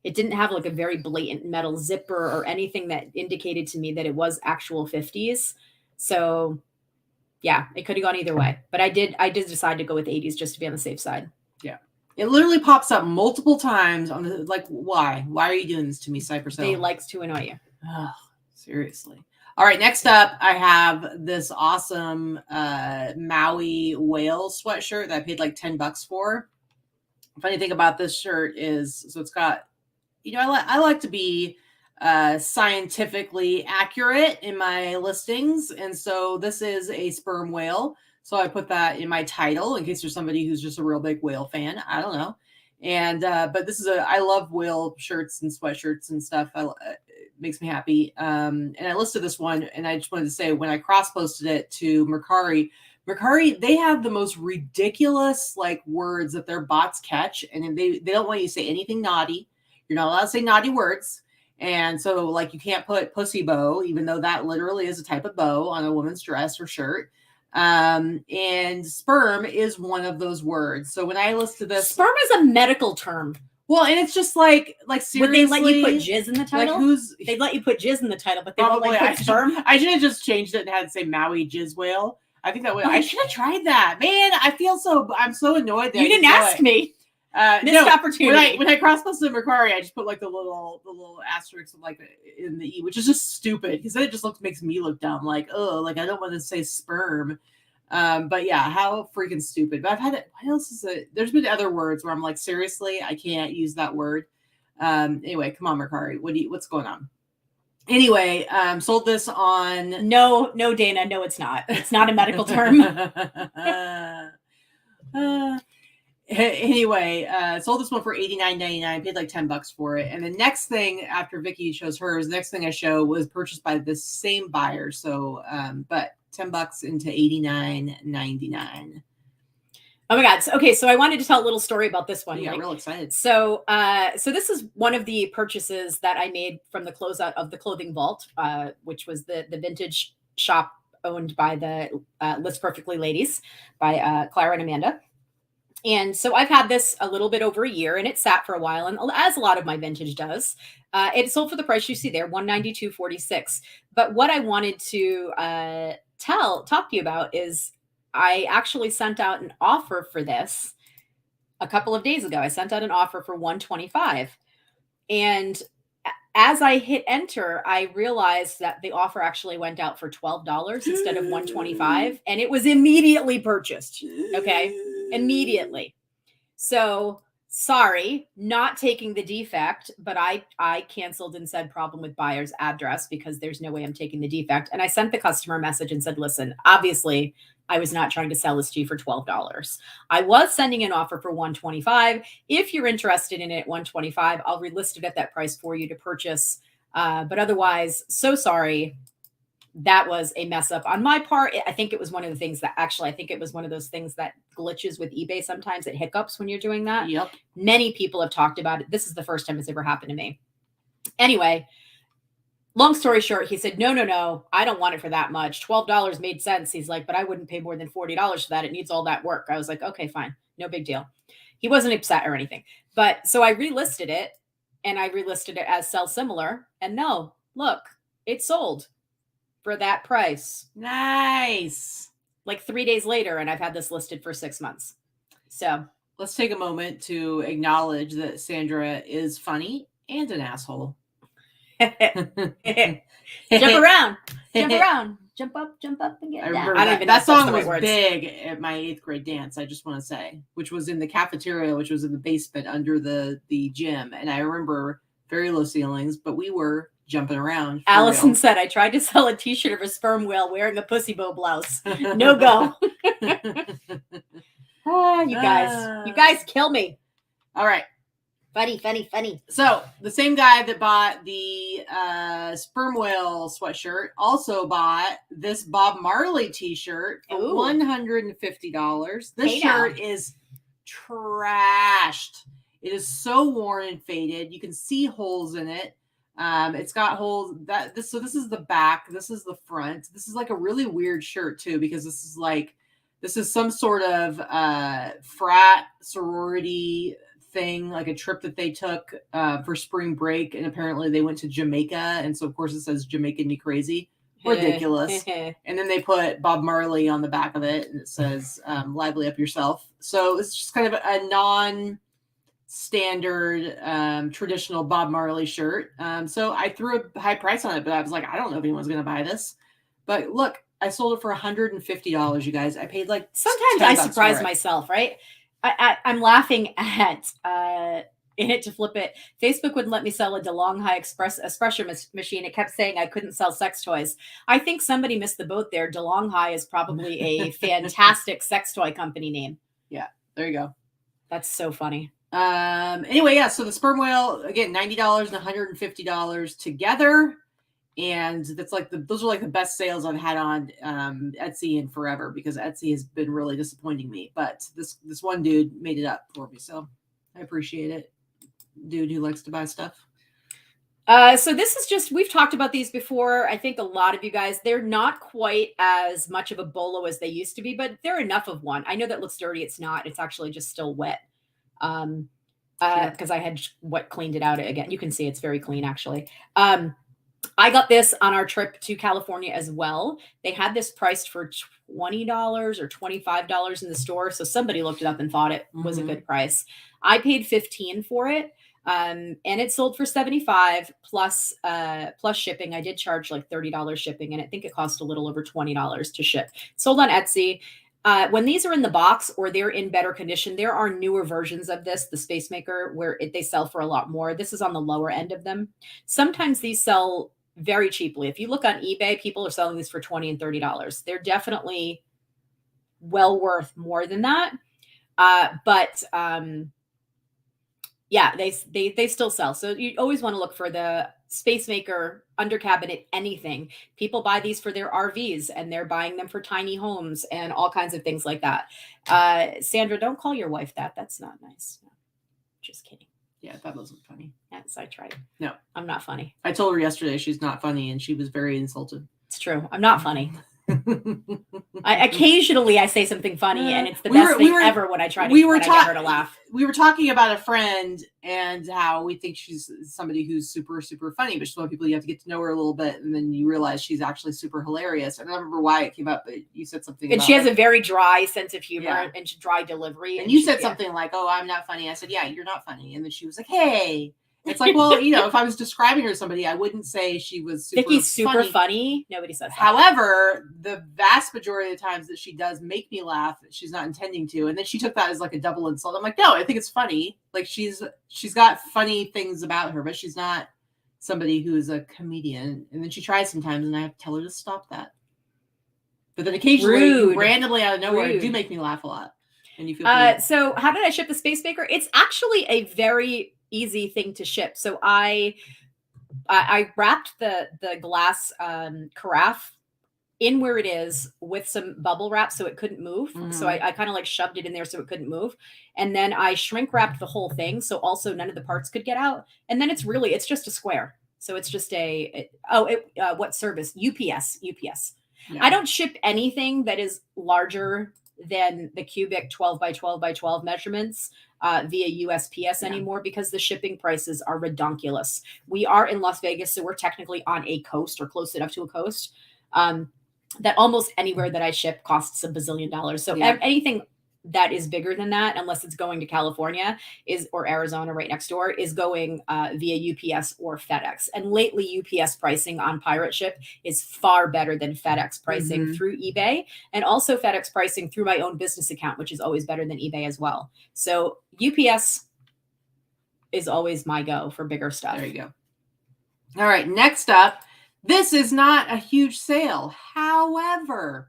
It didn't have like a very blatant metal zipper or anything that indicated to me that it was actual 50s. So yeah, it could have gone either way. But I did decide to go with 80s just to be on the safe side. Yeah. It literally pops up multiple times on the, like, why? Why are you doing this to me, Cypress Hill? They likes to annoy you. Oh, seriously. All right, next up, I have this awesome Maui whale sweatshirt that I paid like $10 for. Funny thing about this shirt is, so it's got, you know, I like to be scientifically accurate in my listings. And so this is a sperm whale. So I put that in my title in case there's somebody who's just a real big whale fan. I don't know. And, but this is I love whale shirts and sweatshirts and stuff. It makes me happy. And I listed this one, and I just wanted to say, when I cross posted it to Mercari, they have the most ridiculous like words that their bots catch. And they don't want you to say anything naughty. You're not allowed to say naughty words. And so like, you can't put pussy bow, even though that literally is a type of bow on a woman's dress or shirt. And sperm is one of those words. So when I listed this, sperm is a medical term. Well, and it's just like seriously, would they let you put jizz in the title? Like they let you put jizz in the title, but they won't let you put sperm. I should have just changed it and had to say Maui jizz whale. I think that would. I should have tried that. Man, I'm so annoyed that you didn't ask me. Missed opportunity. When I cross-posted Mercari, I just put like the little asterisk like in the E, which is just stupid because then it just makes me look dumb. Like, oh, like I don't want to say sperm. But yeah, how freaking stupid. But I've had it. What else is it? There's been other words where I'm like, seriously, I can't use that word. Anyway, come on, Mercari. What's going on? Anyway, sold this on. No, Dana. No, it's not. It's not a medical term. Anyway, sold this one for $89.99, paid like $10 for it. And the next thing after Vikki shows hers, the next thing I show was purchased by the same buyer. So, but $10 into $89.99. Oh my God. Okay. So I wanted to tell a little story about this one. Yeah, real excited. So this is one of the purchases that I made from the closeout of the Clothing Vault, which was the vintage shop owned by the List Perfectly ladies by Clara and Amanda. And so I've had this a little bit over a year, and it sat for a while, and as a lot of my vintage does. It sold for the price you see there, $192.46. But what I wanted to talk to you about is I actually sent out an offer for this a couple of days ago. I sent out an offer for $125, and as I hit enter, I realized that the offer actually went out for $12 instead of $125, and it was immediately purchased. Okay. Immediately. So sorry, not taking the defect, but I canceled and said problem with buyer's address because there's no way I'm taking the defect. And I sent the customer a message and said, listen, obviously I was not trying to sell this to you for $12. I was sending an offer for $125. If you're interested in it at $125, I'll relist it at that price for you to purchase. But otherwise, so sorry. That was a mess up on my part. I think it was one of the things that I think it was one of those things that glitches with eBay. Sometimes it hiccups when you're doing that. Yep. Many people have talked about it. This is the first time it's ever happened to me. Anyway, long story short, he said, no, I don't want it for that much. $12 made sense. He's like, but I wouldn't pay more than $40 for that. It needs all that work. I was like, okay, fine. No big deal. He wasn't upset or anything. But so I relisted it, and I relisted it as sell similar. And no, look, it sold for that price. Nice. Like 3 days later, and I've had this listed for 6 months. So let's take a moment to acknowledge that Sandra is funny and an asshole. Jump around, jump up, and get down. I don't even that song was big at my 8th grade dance. I just want to say, which was in the cafeteria, which was in the basement under the gym, and I remember very low ceilings, but we were jumping around. Allison said, I tried to sell a t-shirt of a sperm whale wearing a pussy bow blouse. No go. You guys kill me. All right. Funny. So the same guy that bought the sperm whale sweatshirt also bought this Bob Marley t-shirt for $150. This shirt is trashed. It is so worn and faded. You can see holes in it. It's got holes so this is the back. This is the front. This is like a really weird shirt too, because this is like This is some sort of frat sorority thing, like a trip that they took for spring break, and apparently they went to Jamaica, and so of course it says Jamaican Me Crazy. Ridiculous. And then they put Bob Marley on the back of it, and it says lively up yourself. So it's just kind of a non-standard traditional Bob Marley shirt. So I threw a high price on it, but I was like, I don't know if anyone's going to buy this. But look, I sold it for $150, you guys. I paid like sometimes I surprise myself, right? I'm laughing at in it to flip it. Facebook wouldn't let me sell a DeLong High espresso machine. It kept saying I couldn't sell sex toys. I think somebody missed the boat there. DeLong High is probably a fantastic sex toy company name. Yeah, there you go. That's so funny. Anyway, yeah, so the sperm whale, again, $90 and $150 together. And that's like those are like the best sales I've had on Etsy in forever, because Etsy has been really disappointing me. But this one dude made it up for me, so I appreciate it. Dude who likes to buy stuff. So this is just, we've talked about these before. I think a lot of you guys, they're not quite as much of a bolo as they used to be, but they're enough of one. I know that looks dirty. It's not. It's actually just still wet. Because I had cleaned it out again. You can see it's very clean, actually. I got this on our trip to California as well. They had this priced for $20 or $25 in the store. So somebody looked it up and thought it was a good price. I paid $15 for it. And it sold for $75 plus shipping. I did charge like $30 shipping, and I think it cost a little over $20 to ship. Sold on Etsy. When these are in the box or they're in better condition, there are newer versions of this, the Space Maker, where they sell for a lot more. This is on the lower end of them. Sometimes these sell very cheaply. If you look on eBay, people are selling these for $20 and $30. They're definitely well worth more than that. Yeah, they still sell. So you always want to look for the Space Maker under cabinet anything. People buy these for their RVs, and they're buying them for tiny homes and all kinds of things like that. Sandra, don't call your wife that. That's not nice. No, just kidding. Yeah, that wasn't funny. Yes, I tried. No, I'm not funny. I told her yesterday she's not funny, and she was very insulted. It's true. I'm not funny. Occasionally I say something funny, and it's the best thing ever when I try to get her to laugh. We were talking about a friend and how we think she's somebody who's super, super funny, but she's one of the people you have to get to know her a little bit, and then you realize she's actually super hilarious. I don't remember why it came up, but you said something. And she has a very dry sense of humor and dry delivery. And you said something like, "Oh, I'm not funny." I said, "Yeah, you're not funny." And then she was like, "Hey." It's like, well, if I was describing her to somebody, I wouldn't say she was super Vicki's super funny. Nobody says that. However, the vast majority of the times that she does make me laugh, she's not intending to. And then she took that as like a double insult. I'm like, no, I think it's funny. Like she's got funny things about her, but she's not somebody who is a comedian. And then she tries sometimes, and I have to tell her to stop that. But then occasionally, randomly out of nowhere, it do make me laugh a lot. And you feel so how did I ship the Space Maker? It's actually a very easy thing to ship. So I wrapped the glass carafe in where it is with some bubble wrap so it couldn't move. So I kind of like shoved it in there so it couldn't move. And then I shrink wrapped the whole thing, so also none of the parts could get out. And then it's just a square. So it's just what service? UPS. Yeah. I don't ship anything that is larger than the cubic 12 by 12 by 12 measurements via USPS anymore, because the shipping prices are redonkulous. We are in Las Vegas, so we're technically on a coast or close enough to a coast that almost anywhere that I ship costs $1 bazillion. So anything that is bigger than that, unless it's going to California or Arizona right next door, is going via UPS or FedEx. And lately, UPS pricing on pirate ship is far better than FedEx pricing through eBay, and also FedEx pricing through my own business account, which is always better than eBay as well. So UPS is always my go for bigger stuff. There you go. All right, next up, this is not a huge sale. However,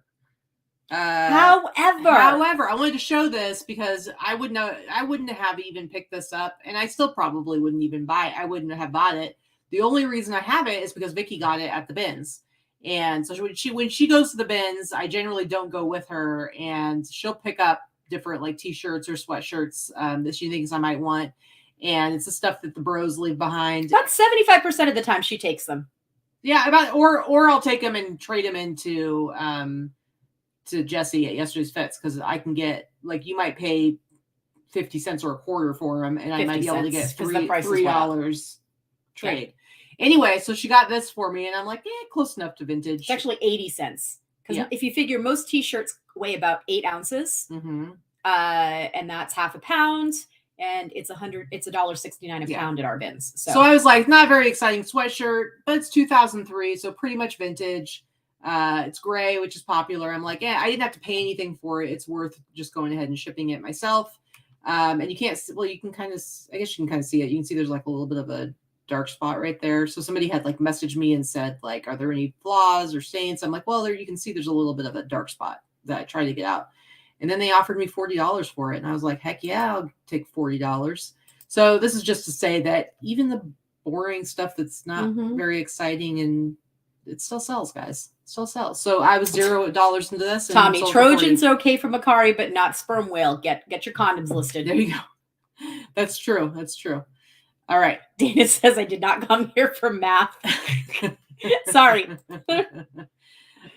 I wanted to show this because I wouldn't have even picked this up, and I still probably wouldn't even I wouldn't have bought it. The only reason I have it is because Vikki got it at the bins. And so when she goes to the bins, I generally don't go with her, and she'll pick up different like t-shirts or sweatshirts that she thinks I might want. And it's the stuff that the bros leave behind. About 75% of the time she takes them. Yeah, or I'll take them and trade them into to Jesse at Yesterday's Fits because I can get, like, you might pay 50 cents or a quarter for them, and I might be able to get $3 trade. Yeah. Anyway, so she got this for me, and I'm like, close enough to vintage. It's actually 80 cents. Because if you figure most t-shirts weigh about 8 ounces, and that's half a pound, and it's $1.69 a pound at our bins. So I was like, not very exciting sweatshirt, but it's 2003, so pretty much vintage. It's gray, which is popular. I'm like, I didn't have to pay anything for it. It's worth just going ahead and shipping it myself. And you can't, you can kind of, I guess you can kind of see it. You can see there's like a little bit of a dark spot right there. So somebody had like messaged me and said, like, are there any flaws or stains? I'm like, well, there you can see there's a little bit of a dark spot that I tried to get out. And then they offered me $40 for it. And I was like, heck yeah, I'll take $40. So this is just to say that even the boring stuff that's not very exciting, and it still sells, guys. It still sells. So I was $0 into this. And Tommy, Trojan's okay for Macari, but not sperm whale. Get your condoms listed. There you go. That's true. That's true. All right. Dana says I did not come here for math. Sorry.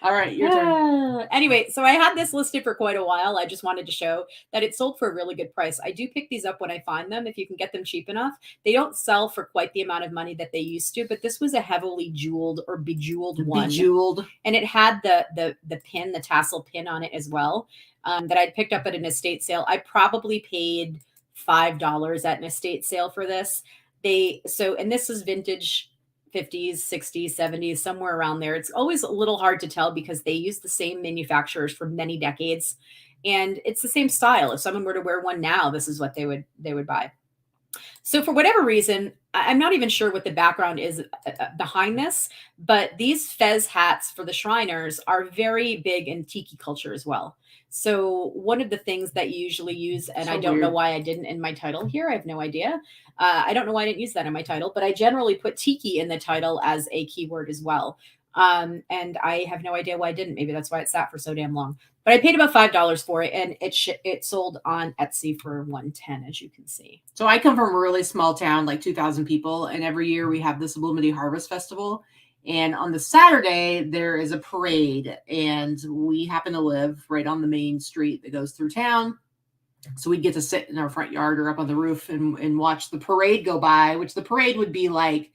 All right, your turn. Anyway, so I had this listed for quite a while. I just wanted to show that it sold for a really good price. I do pick these up when I find them, if you can get them cheap enough. They don't sell for quite the amount of money that they used to, but this was a heavily jeweled or bejeweled one. Bejeweled. And it had the pin, the tassel pin on it as well, that I'd picked up at an estate sale. I probably paid $5 at an estate sale for this. And this is vintage 50s, 60s, 70s, somewhere around there. It's always a little hard to tell because they use the same manufacturers for many decades, and it's the same style. If someone were to wear one now, this is what they would buy. So for whatever reason, I'm not even sure what the background is behind this, but these fez hats for the Shriners are very big in tiki culture as well. So one of the things that you usually use, and I don't know why I didn't in my title here. I have no idea. I don't know why I didn't use that in my title, but I generally put tiki in the title as a keyword as well. And I have no idea why I didn't. Maybe that's why it sat for so damn long. But I paid about $5 for it, and it sold on Etsy for $110, as you can see. So I come from a really small town, like 2,000 people, and every year we have the Sublimity Harvest Festival. And on the Saturday, there is a parade, and we happen to live right on the main street that goes through town. So we'd get to sit in our front yard or up on the roof and watch the parade go by, which the parade would be like,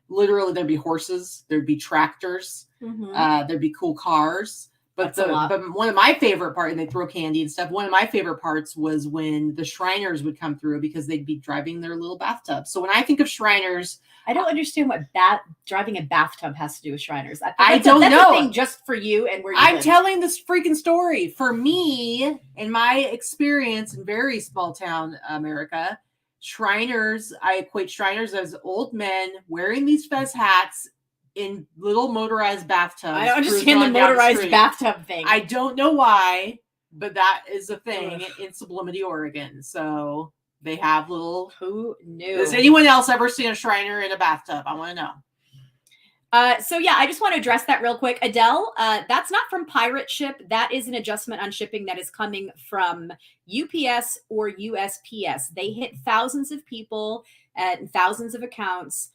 literally there'd be horses, there'd be tractors, there'd be cool cars. But one of my favorite parts, and they throw candy and stuff. One of my favorite parts was when the Shriners would come through because they'd be driving their little bathtub. So when I think of Shriners, I don't understand what driving a bathtub has to do with Shriners. I don't know. That's a thing just for you and where you I'm live. telling this freaking story. For me, in my experience in very small town America, Shriners, I equate Shriners as old men wearing these fez hats in little motorized bathtubs. I don't understand the motorized bathtub thing. I don't know why, but that is a thing in Sublimity, Oregon. So they have little. Who knew? Has anyone else ever seen a Shriner in a bathtub? I want to know. So yeah, I just want to address that real quick. Adele, that's not from Pirate Ship. That is an adjustment on shipping that is coming from UPS or USPS. They hit thousands of people and thousands of accounts,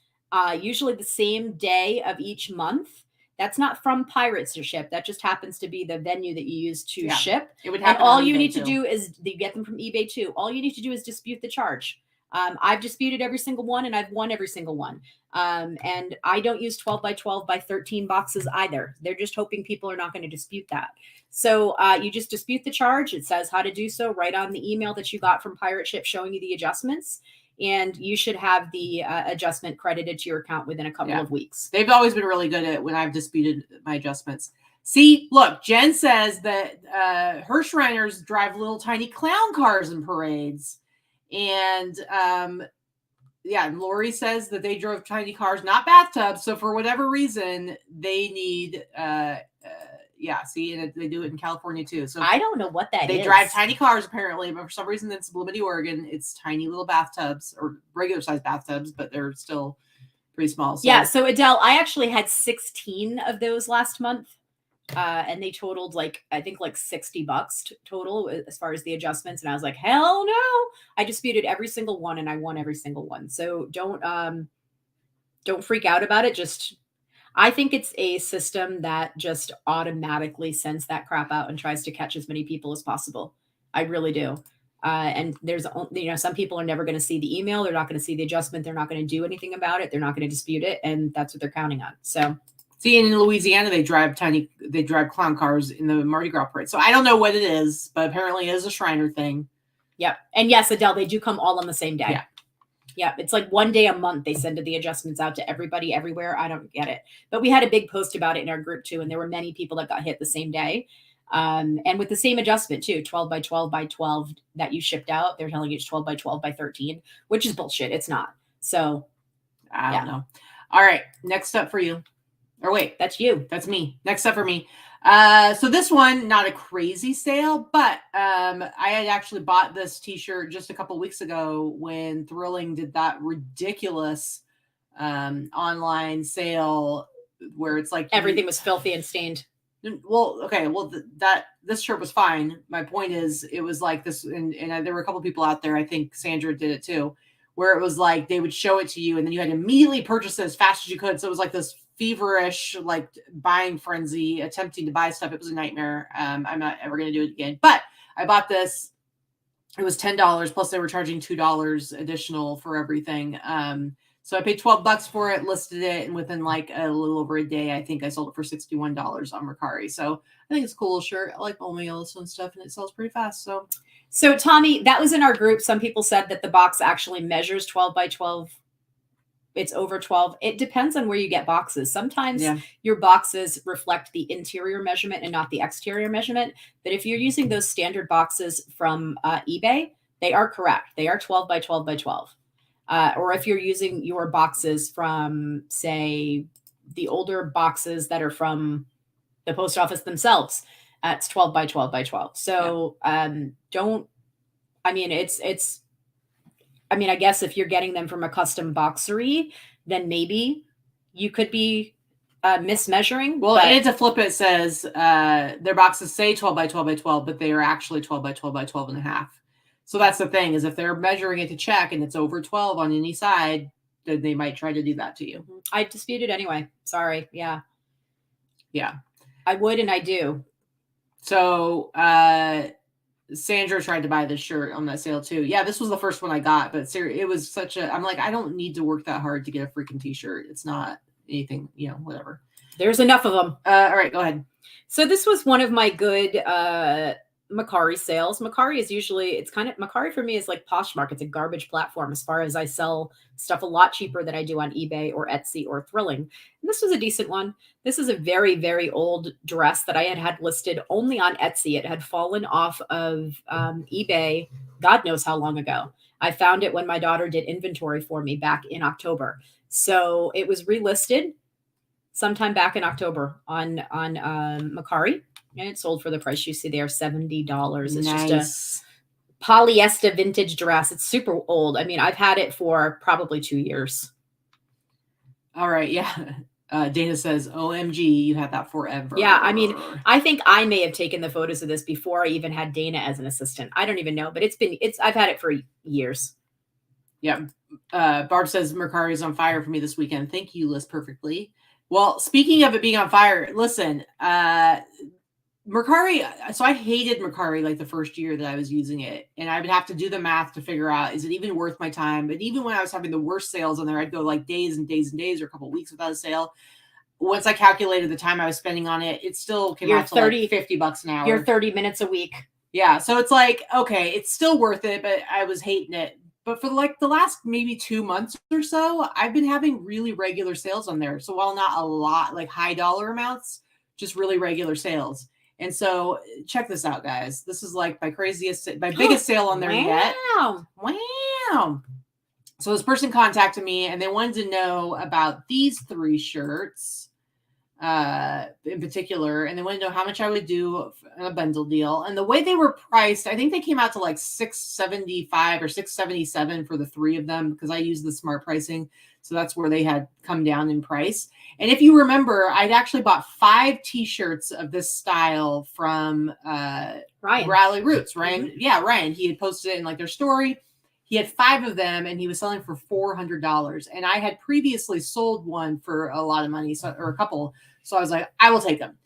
usually the same day of each month. That's not from Pirate Ship. That just happens to be the venue that you use to ship. It would happen. And all you need to do is you get them from eBay too. All you need to do is dispute the charge. I've disputed every single one, and I've won every single one. And I don't use 12 by 12 by 13 boxes either. They're just hoping people are not going to dispute that. So you just dispute the charge. It says how to do so right on the email that you got from Pirate Ship showing you the adjustments. And you should have the adjustment credited to your account within a couple of weeks. They've always been really good at when I've disputed my adjustments. See, look, Jen says that her Shriners drive little tiny clown cars in parades. And and Lori says that they drove tiny cars, not bathtubs. So for whatever reason, they need and they do it in California too. So I don't know what that is. They drive tiny cars apparently, but for some reason in Sublimity, Oregon, it's tiny little bathtubs or regular sized bathtubs, but they're still pretty small. So. Yeah. So Adele, I actually had 16 of those last month. And they totaled I think $60 total as far as the adjustments. And I was like, hell no, I disputed every single one and I won every single one. So don't freak out about it. I think it's a system that just automatically sends that crap out and tries to catch as many people as possible. I really do. And there's, some people are never going to see the email. They're not going to see the adjustment. They're not going to do anything about it. They're not going to dispute it. And that's what they're counting on. So, see, in Louisiana, they drive clown cars in the Mardi Gras parade. So I don't know what it is, but apparently it is a Shriner thing. Yep. And yes, Adele, they do come all on the same day. Yeah. Yeah, it's like one day a month they send the adjustments out to everybody everywhere. I don't get it. But we had a big post about it in our group too, and there were many people that got hit the same day. And with the same adjustment too, 12 by 12 by 12 that you shipped out, they're telling you it's 12 by 12 by 13, which is bullshit. It's not. So I don't know. All right, next up for you. Or wait, that's you. That's me. Next up for me. So this one, not a crazy sale, but I had actually bought this t-shirt just a couple weeks ago when Thrilling did that ridiculous online sale where it's like everything was filthy and stained. Well, okay. Well, this shirt was fine. My point is, it was like this, and there were a couple people out there. I think Sandra did it too, where it was like they would show it to you, and then you had to immediately purchase it as fast as you could. So it was like this feverish, like buying frenzy, attempting to buy stuff. It was a nightmare. I'm not ever going to do it again. But I bought this. It was $10 plus they were charging $2 additional for everything. So I paid $12 for it, listed it, and within like a little over a day, I think I sold it for $61 on Mercari. So I think it's a cool shirt. I like Omeos and stuff, and it sells pretty fast. So Tommy, that was in our group. Some people said that the box actually measures 12 by 12. It's over 12. It depends on where you get boxes. Sometimes your boxes reflect the interior measurement and not the exterior measurement. But if you're using those standard boxes from eBay, they are correct. They are 12 by 12 by 12. Or if you're using your boxes from, say, the older boxes that are from the post office themselves, it's 12 by 12 by 12. So I guess if you're getting them from a custom boxery, then maybe you could be mismeasuring. Well, and to flip it says their boxes say 12 by 12 by 12, but they are actually 12 by 12 by 12 and a half. So that's the thing, is if they're measuring it to check and it's over 12 on any side, then they might try to do that to you. I dispute it anyway. Sorry. Yeah. Yeah. I would, and I do. So Sandra tried to buy this shirt on that sale too. Yeah, this was the first one I got, but seriously, it was I'm like, I don't need to work that hard to get a freaking t-shirt. It's not anything, whatever. There's enough of them. All right, go ahead. So this was one of my good Mercari sales. Mercari is usually, Mercari for me is like Poshmark. It's a garbage platform as far as I sell stuff a lot cheaper than I do on eBay or Etsy or Thrilling. And this was a decent one. This is a very, very old dress that I had listed only on Etsy. It had fallen off of eBay, God knows how long ago. I found it when my daughter did inventory for me back in October. So it was relisted sometime back in October on Mercari. And it sold for the price you see there, $70. It's just a polyester vintage dress. It's super old. I mean, I've had it for probably 2 years. All right. Yeah. Dana says, OMG, you had that forever. Yeah. I mean, I think I may have taken the photos of this before I even had Dana as an assistant. I don't even know, but I've had it for years. Yeah. Barb says, Mercari is on fire for me this weekend. Thank you, Liz, perfectly. Well, speaking of it being on fire, listen, Mercari, so I hated Mercari like the first year that I was using it, and I would have to do the math to figure out, is it even worth my time? But even when I was having the worst sales on there, I'd go like days and days and days or a couple of weeks without a sale. Once I calculated the time I was spending on it, it still came out to like $50 an hour. You're 30 minutes a week. Yeah. So it's like, okay, it's still worth it, but I was hating it. But for like the last maybe 2 months or so, I've been having really regular sales on there. So while not a lot, like high dollar amounts, just really regular sales. And so check this out, guys. This is like my biggest sale on there yet. Wow. So this person contacted me and they wanted to know about these 3 shirts in particular. And they wanted to know how much I would do a bundle deal. And the way they were priced, I think they came out to like $675 or $677 for the 3 of them, because I used the smart pricing. So that's where they had come down in price. And if you remember, I'd actually bought 5 t-shirts of this style from Rally Roots. Ryan. Mm-hmm. Yeah, Ryan. He had posted it in like their story. He had 5 of them and he was selling for $400. And I had previously sold one for a lot of money, or a couple. So I was like, I will take them.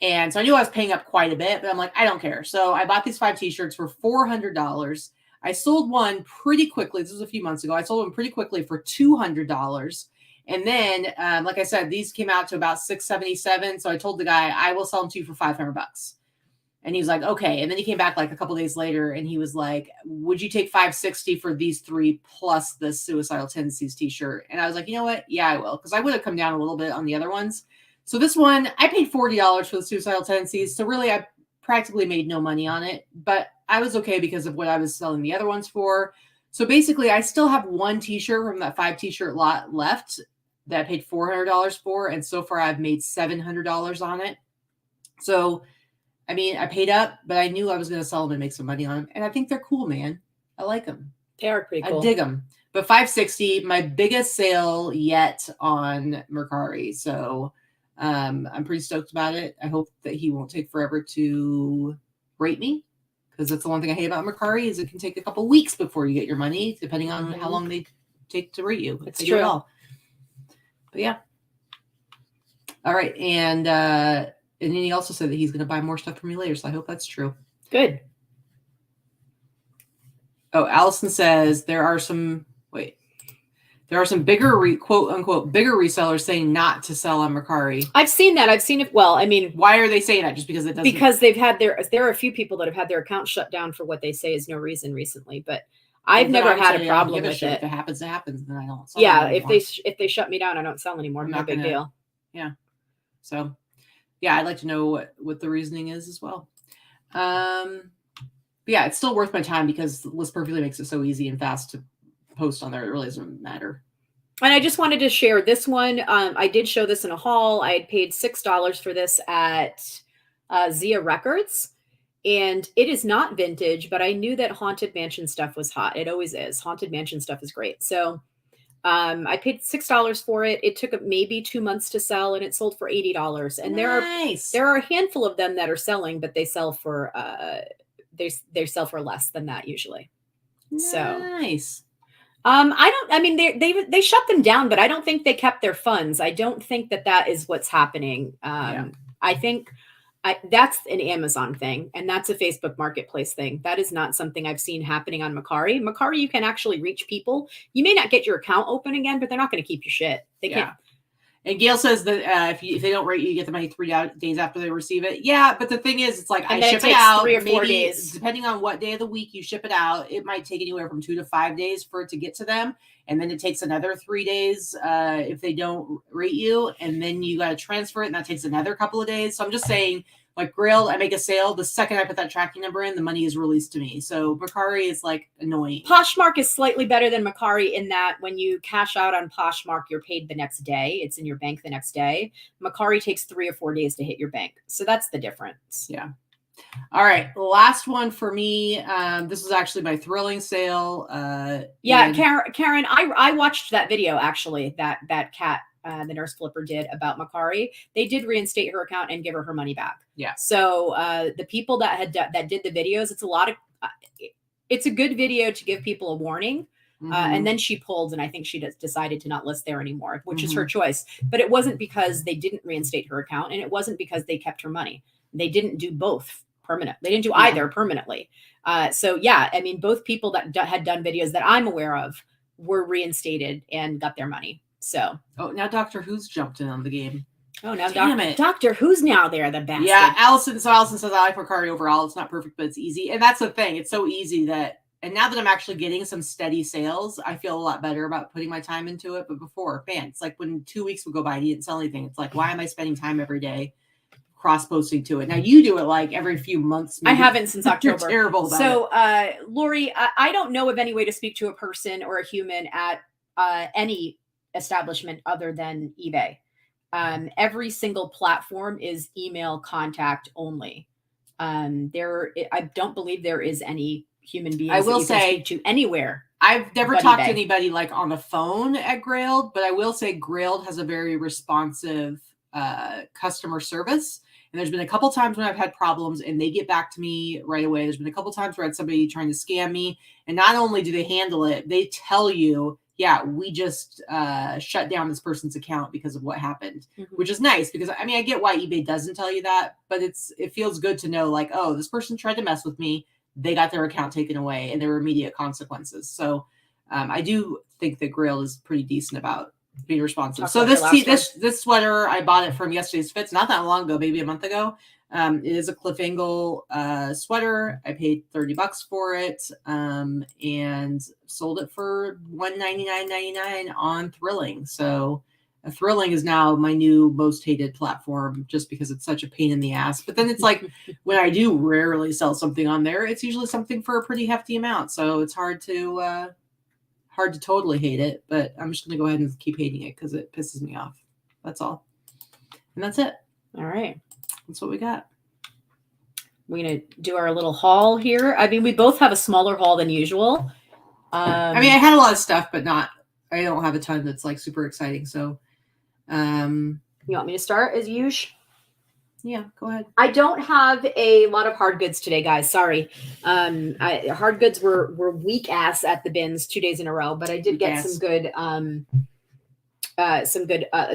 And so I knew I was paying up quite a bit, but I'm like, I don't care. So I bought these 5 t-shirts for $400. I sold one pretty quickly. This was a few months ago. I sold one pretty quickly for $200. And then, like I said, these came out to about $677. So I told the guy, I will sell them to you for $500. And he was like, okay. And then he came back like a couple days later and he was like, would you take $560 for these 3 plus the Suicidal Tendencies t-shirt? And I was like, you know what? Yeah, I will. Because I would have come down a little bit on the other ones. So this one, I paid $40 for the Suicidal Tendencies. So really, I practically made no money on it. But I was okay because of what I was selling the other ones for. So basically, I still have 1 t-shirt from that 5 t-shirt lot left that I paid $400 for. And so far, I've made $700 on it. So I mean, I paid up, but I knew I was going to sell them and make some money on them. And I think they're cool, man. I like them. They are pretty cool. I dig them. But $560, my biggest sale yet on Mercari. So I'm pretty stoked about it. I hope that he won't take forever to rate me. Because that's the one thing I hate about Mercari is it can take a couple weeks before you get your money, depending on how long they take to rate you. That's true. But yeah. All right. And then he also said that he's going to buy more stuff from me later. So I hope that's true. Good. Oh, Allison says there are some bigger, quote unquote, bigger resellers saying not to sell on Mercari. I've seen that. I've seen it. Well, I mean, why are they saying that? Just because it doesn't? Because there are a few people that have had their account shut down for what they say is no reason recently, but I've never had a problem with it. If it happens, it happens. Then I don't sell. Yeah. If they shut me down, I don't sell anymore. No big deal. Yeah. So yeah, I'd like to know what the reasoning is as well. But yeah, it's still worth my time because List Perfectly makes it so easy and fast to post on there. It really doesn't matter. And I just wanted to share this one. I did show this in a haul. I had paid $6 for this at Zia Records. And it is not vintage, but I knew that Haunted Mansion stuff was hot. It always is. Haunted Mansion stuff is great. So I paid $6 for it. It took maybe 2 months to sell, and it sold for $80. And there are a handful of them that are selling, but they sell for they sell for less than that usually. Nice. They shut them down, but I don't think they kept their funds. I don't think that is what's happening. I think that's an Amazon thing, and that's a Facebook Marketplace thing. That is not something I've seen happening on Mercari. Mercari, you can actually reach people. You may not get your account open again, but they're not going to keep your shit. They can't. And Gail says that if they don't rate you, you get the money 3 days after they receive it. Yeah, but the thing is, it's like I ship it out 3 or 4 days, depending on what day of the week you ship it out. It might take anywhere from 2 to 5 days for it to get to them, and then it takes another 3 days if they don't rate you, and then you got to transfer it, and that takes another couple of days. So I'm just saying. Like Grailed, I make a sale. The second I put that tracking number in, the money is released to me. So Mercari is like annoying. Poshmark is slightly better than Mercari in that when you cash out on Poshmark, you're paid the next day. It's in your bank the next day. Mercari takes 3 or 4 days to hit your bank. So that's the difference. Yeah. All right. Last one for me. This was actually my thrilling sale. Karen, I watched that video actually, that cat. The nurse flipper did about Mercari. They did reinstate her account and give her money back. Yeah. So the people that did the videos, it's a good video to give people a warning. And then she pulled, and I think she decided to not list there anymore, which is her choice. But it wasn't because they didn't reinstate her account, and it wasn't because they kept her money. They didn't do both permanent. They didn't do either permanently. So yeah, I mean, both people that had done videos that I'm aware of were reinstated and got their money. So now Doctor Who's jumped in on the game. Oh, now Doctor Who's now there, the bastard. Yeah, Allison says I like Mercari overall. It's not perfect, but it's easy. And that's the thing. It's so easy and now that I'm actually getting some steady sales, I feel a lot better about putting my time into it. But before, man, it's like when 2 weeks would go by and you didn't sell anything. It's like, why am I spending time every day cross-posting to it? Now you do it like every few months. Maybe. I haven't since October. You're terrible about it. Lori, I don't know of any way to speak to a person or a human at any establishment other than eBay. Every single platform is email contact only. I don't believe there is any human being. I will say to anywhere. I've never talked to anybody like on the phone at Grailed, but I will say Grailed has a very responsive customer service. And there's been a couple times when I've had problems and they get back to me right away. There's been a couple times where I had somebody trying to scam me. And not only do they handle it, they tell you, yeah, we just shut down this person's account because of what happened, which is nice because I mean, I get why eBay doesn't tell you that, but it feels good to know like, oh, this person tried to mess with me. They got their account taken away and there were immediate consequences. So I do think that Grail is pretty decent about being responsive. So this sweater, I bought it from Yesterday's Fits not that long ago, maybe a month ago. It is a cliff angle sweater. I paid $30 for it and sold it for $199.99 on Thrilling. So Thrilling is now my new most hated platform just because it's such a pain in the ass. But then it's like when I do rarely sell something on there, it's usually something for a pretty hefty amount. So it's hard to totally hate it, but I'm just going to go ahead and keep hating it because it pisses me off. That's all. And that's it. All right. That's what we got. We're going to do our little haul here. I mean, we both have a smaller haul than usual. I mean, I had a lot of stuff, but I don't have a ton that's like super exciting. So, you want me to start as usual? Yeah, go ahead. I don't have a lot of hard goods today, guys. Sorry. Hard goods were weak ass at the bins 2 days in a row, but I did get some good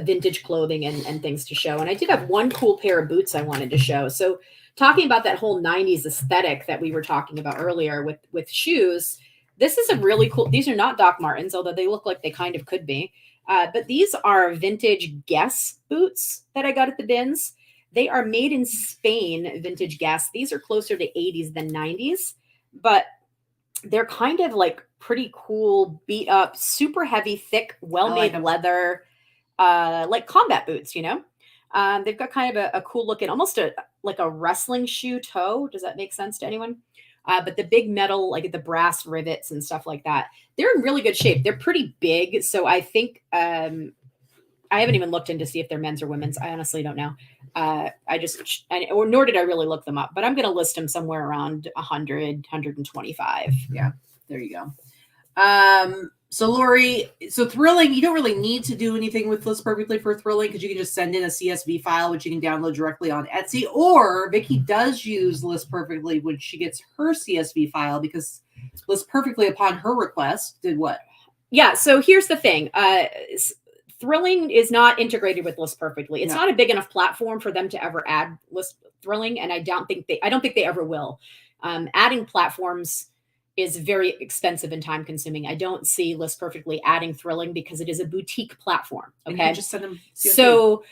vintage clothing and things to show. And I did have one cool pair of boots I wanted to show. So talking about that whole 90s aesthetic that we were talking about earlier with shoes, this is a really cool, these are not Doc Martens, although they look like they kind of could be. But these are vintage Guess boots that I got at the bins. They are made in Spain, vintage Guess. These are closer to 80s than 90s, but they're kind of like pretty cool, beat up, super heavy, thick, well-made leather, like combat boots, you know? They've got kind of a cool looking, almost like a wrestling shoe toe. Does that make sense to anyone? But the big metal, like the brass rivets and stuff like that, they're in really good shape. They're pretty big. So I think, I haven't even looked in to see if they're men's or women's. I honestly don't know. Nor did I really look them up, but I'm going to list them somewhere around 100, 125. Yeah, there you go. So Lori, Thrilling, you don't really need to do anything with List Perfectly for Thrilling because you can just send in a CSV file, which you can download directly on Etsy, or Vikki does use List Perfectly when she gets her CSV file because List Perfectly upon her request did what? Yeah. So here's the thing. Thrilling is not integrated with List Perfectly. It's not a big enough platform for them to ever add List Thrilling, and I don't think they ever will. Adding platforms is very expensive and time consuming. I don't see List Perfectly adding Thrilling because it is a boutique platform. Okay, just send them CSV. So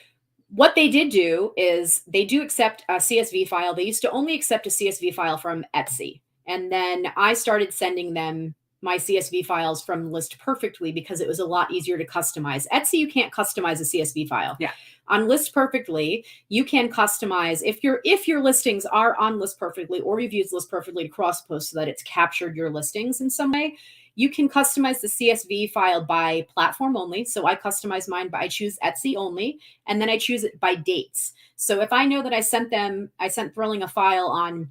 what they did do is they do accept a CSV file. They used to only accept a CSV file from Etsy, and then I started sending them my CSV files from List Perfectly because it was a lot easier to customize. Etsy, you can't customize a CSV file. Yeah. On List Perfectly, you can customize if your listings are on List Perfectly or you've used List Perfectly to cross post so that it's captured your listings in some way. You can customize the CSV file by platform only. So I customize mine, but I choose Etsy only, and then I choose it by dates. So if I know that I sent Thrilling a file on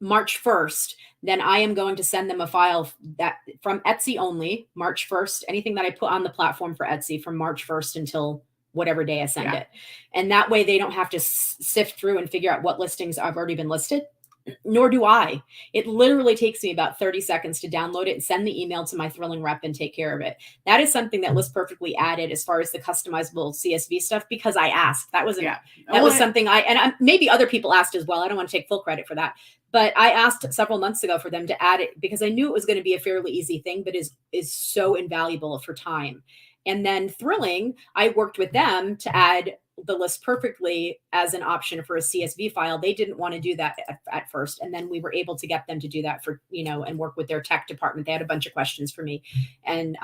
March 1st, then I am going to send them a file that from Etsy only, March 1st, anything that I put on the platform for Etsy from March 1st until whatever day I send it. And that way they don't have to sift through and figure out what listings I've already been listed, nor do I. It literally takes me about 30 seconds to download it and send the email to my Thrilling rep and take care of it. That is something that List Perfectly added as far as the customizable CSV stuff because I asked. That was something maybe other people asked as well. I don't want to take full credit for that. But I asked several months ago for them to add it because I knew it was going to be a fairly easy thing, but is so invaluable for time. And then Thrilling, I worked with them to add the List Perfectly as an option for a CSV file. They didn't want to do that at first. And then we were able to get them to do that for, and work with their tech department. They had a bunch of questions for me and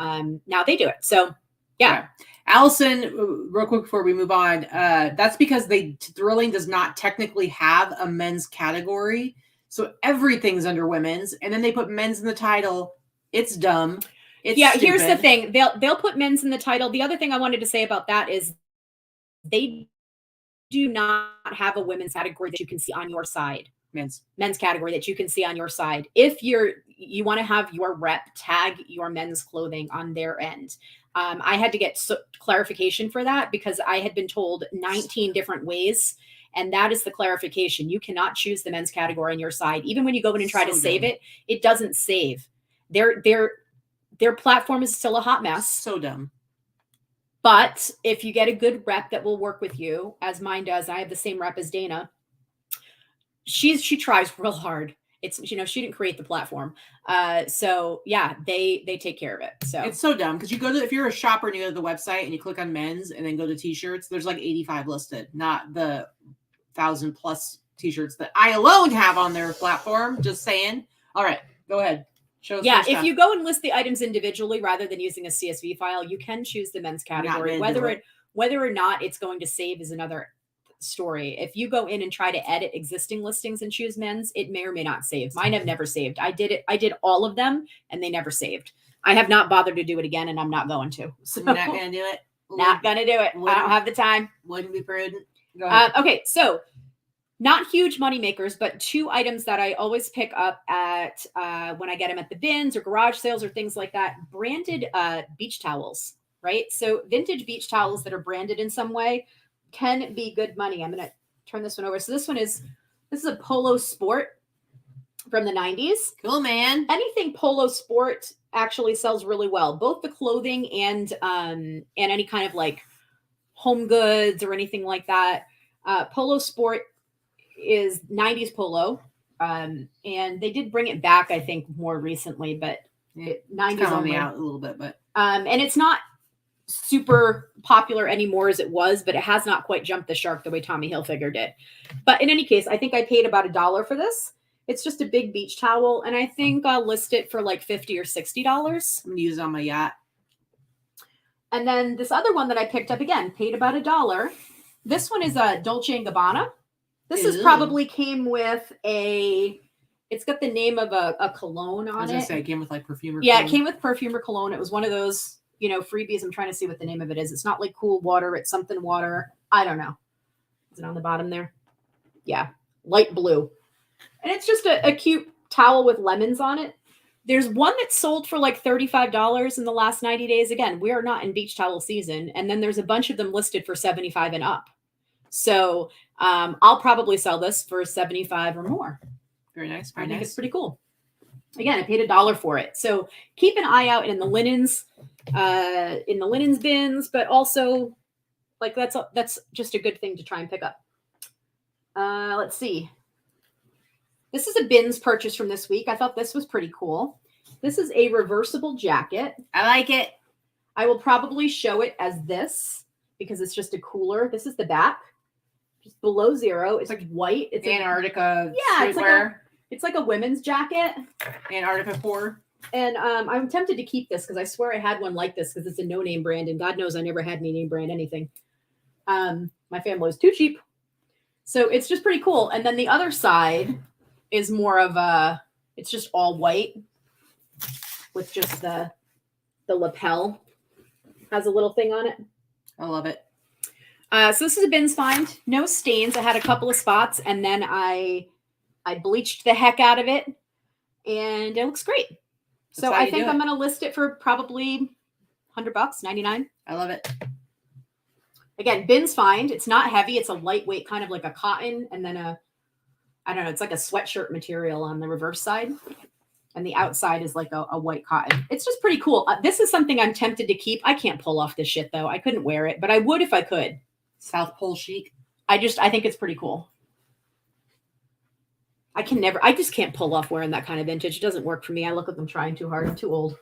now they do it. So yeah. Allison, real quick before we move on, that's because Thrilling does not technically have a men's category. So everything's under women's, and then they put men's in the title. It's dumb. It's stupid. Here's the thing. They'll put men's in the title. The other thing I wanted to say about that is they do not have a women's category that you can see on your side. Men's category that you can see on your side. If you want to have your rep tag your men's clothing on their end, I had to get clarification for that because I had been told 19 different ways. And that is the clarification. You cannot choose the men's category on your side. Even when you go in and try to save it, it doesn't save. Their platform is still a hot mess. So dumb. But if you get a good rep that will work with you, as mine does, I have the same rep as Dana. She tries real hard. It's, she didn't create the platform. So yeah, they take care of it. So it's so dumb because you go to, if you're a shopper and you go to the website and you click on men's and then go to t-shirts, there's like 85 listed, not the 1,000+ t-shirts that I alone have on their platform. Just saying. All right, go ahead. Show us. Yeah, if you go and list the items individually rather than using a CSV file, you can choose the men's category. Whether or not it's going to save is another story. If you go in and try to edit existing listings and choose men's, it may or may not save. Mine have never saved. I did all of them and they never saved. I have not bothered to do it again and I'm not going to. So you're not going to do it? Not going to do it. I don't have the time. Wouldn't be prudent. Go ahead. Okay, so not huge money makers, but 2 items that I always pick up at when I get them at the bins or garage sales or things like that. Branded beach towels, right? So vintage beach towels that are branded in some way can be good money. I'm going to turn this one over. So this is a Polo Sport from the 90s. Cool, man. Anything Polo Sport actually sells really well, both the clothing and any kind of like home goods or anything like that. Polo Sport is 90s polo. And they did bring it back, I think, more recently, but 90s only out a little bit, but and it's not super popular anymore as it was, but it has not quite jumped the shark the way Tommy Hilfiger did. But in any case, I think I paid about $1 for this. It's just a big beach towel, and I think I'll list it for like $50 or $60. I'm gonna use it on my yacht. And then this other one that I picked up, again, paid about $1. This one is a Dolce & Gabbana. This is probably came with it's got the name of a cologne on it. I was going to say, it came with like perfume or Yeah, cologne. It came with perfume or cologne. It was one of those, freebies. I'm trying to see what the name of it is. It's not like cool water. It's something water. I don't know. Is it on the bottom there? Yeah, light blue. And it's just a cute towel with lemons on it. There's one that sold for like $35 in the last 90 days. Again, we are not in beach towel season. And then there's a bunch of them listed for $75 and up. So I'll probably sell this for $75 or more. Very nice. I think it's pretty cool. Again, I paid $1 for it. So keep an eye out in the linens bins, but also like that's just a good thing to try and pick up. Let's see. This is a bins purchase from this week. I thought this was pretty cool. This is a reversible jacket. I like it. I will probably show it as this because it's just a cooler. This is the back. Just below zero. It's like white. It's Antarctica. It's like a women's jacket. Antarctica 4. And I'm tempted to keep this because I swear I had one like this because it's a no-name brand, and God knows I never had any name brand anything. My family was too cheap. So it's just pretty cool. And then the other side is more of it's just all white with just the lapel has a little thing on it. I love it. So this is a bins find. No stains. I had a couple of spots, and then I bleached the heck out of it, and it looks great. So I think I'm going to list it for probably $100, $99. I love it. Again, bins find. It's not heavy. It's a lightweight, kind of like a cotton, and then I don't know, it's like a sweatshirt material on the reverse side. And the outside is like a white cotton. It's just pretty cool. This is something I'm tempted to keep. I can't pull off this shit, though. I couldn't wear it, but I would if I could. South Pole chic. I think it's pretty cool. I just can't pull off wearing that kind of vintage. It doesn't work for me. I look like I'm trying too hard. I'm too old.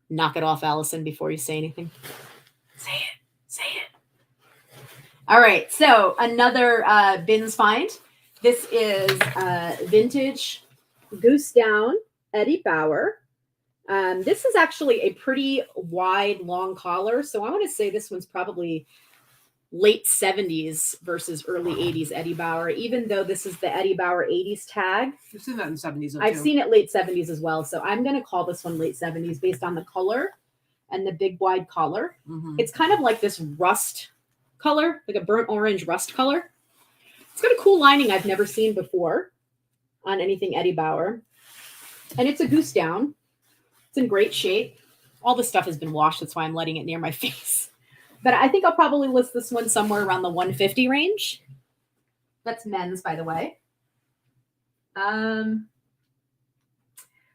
Knock it off, Allison, before you say anything. Say it. All right. So another bins find. This is vintage Goose Down Eddie Bauer. This is actually a pretty wide, long collar. So I want to say this one's probably late 70s versus early 80s Eddie Bauer, even though this is the Eddie Bauer 80s tag. You've seen that in the 70s. I've seen it late 70s as well. So I'm going to call this one late 70s based on the color and the big wide collar. Mm-hmm. It's kind of like this rust color, like a burnt orange rust color. It's got a cool lining I've never seen before on anything Eddie Bauer. And it's a goose down. It's in great shape. all this stuff has been washed. That's why I'm letting it near my face. But I think I'll probably list this one somewhere around the 150 range. That's men's, by the way.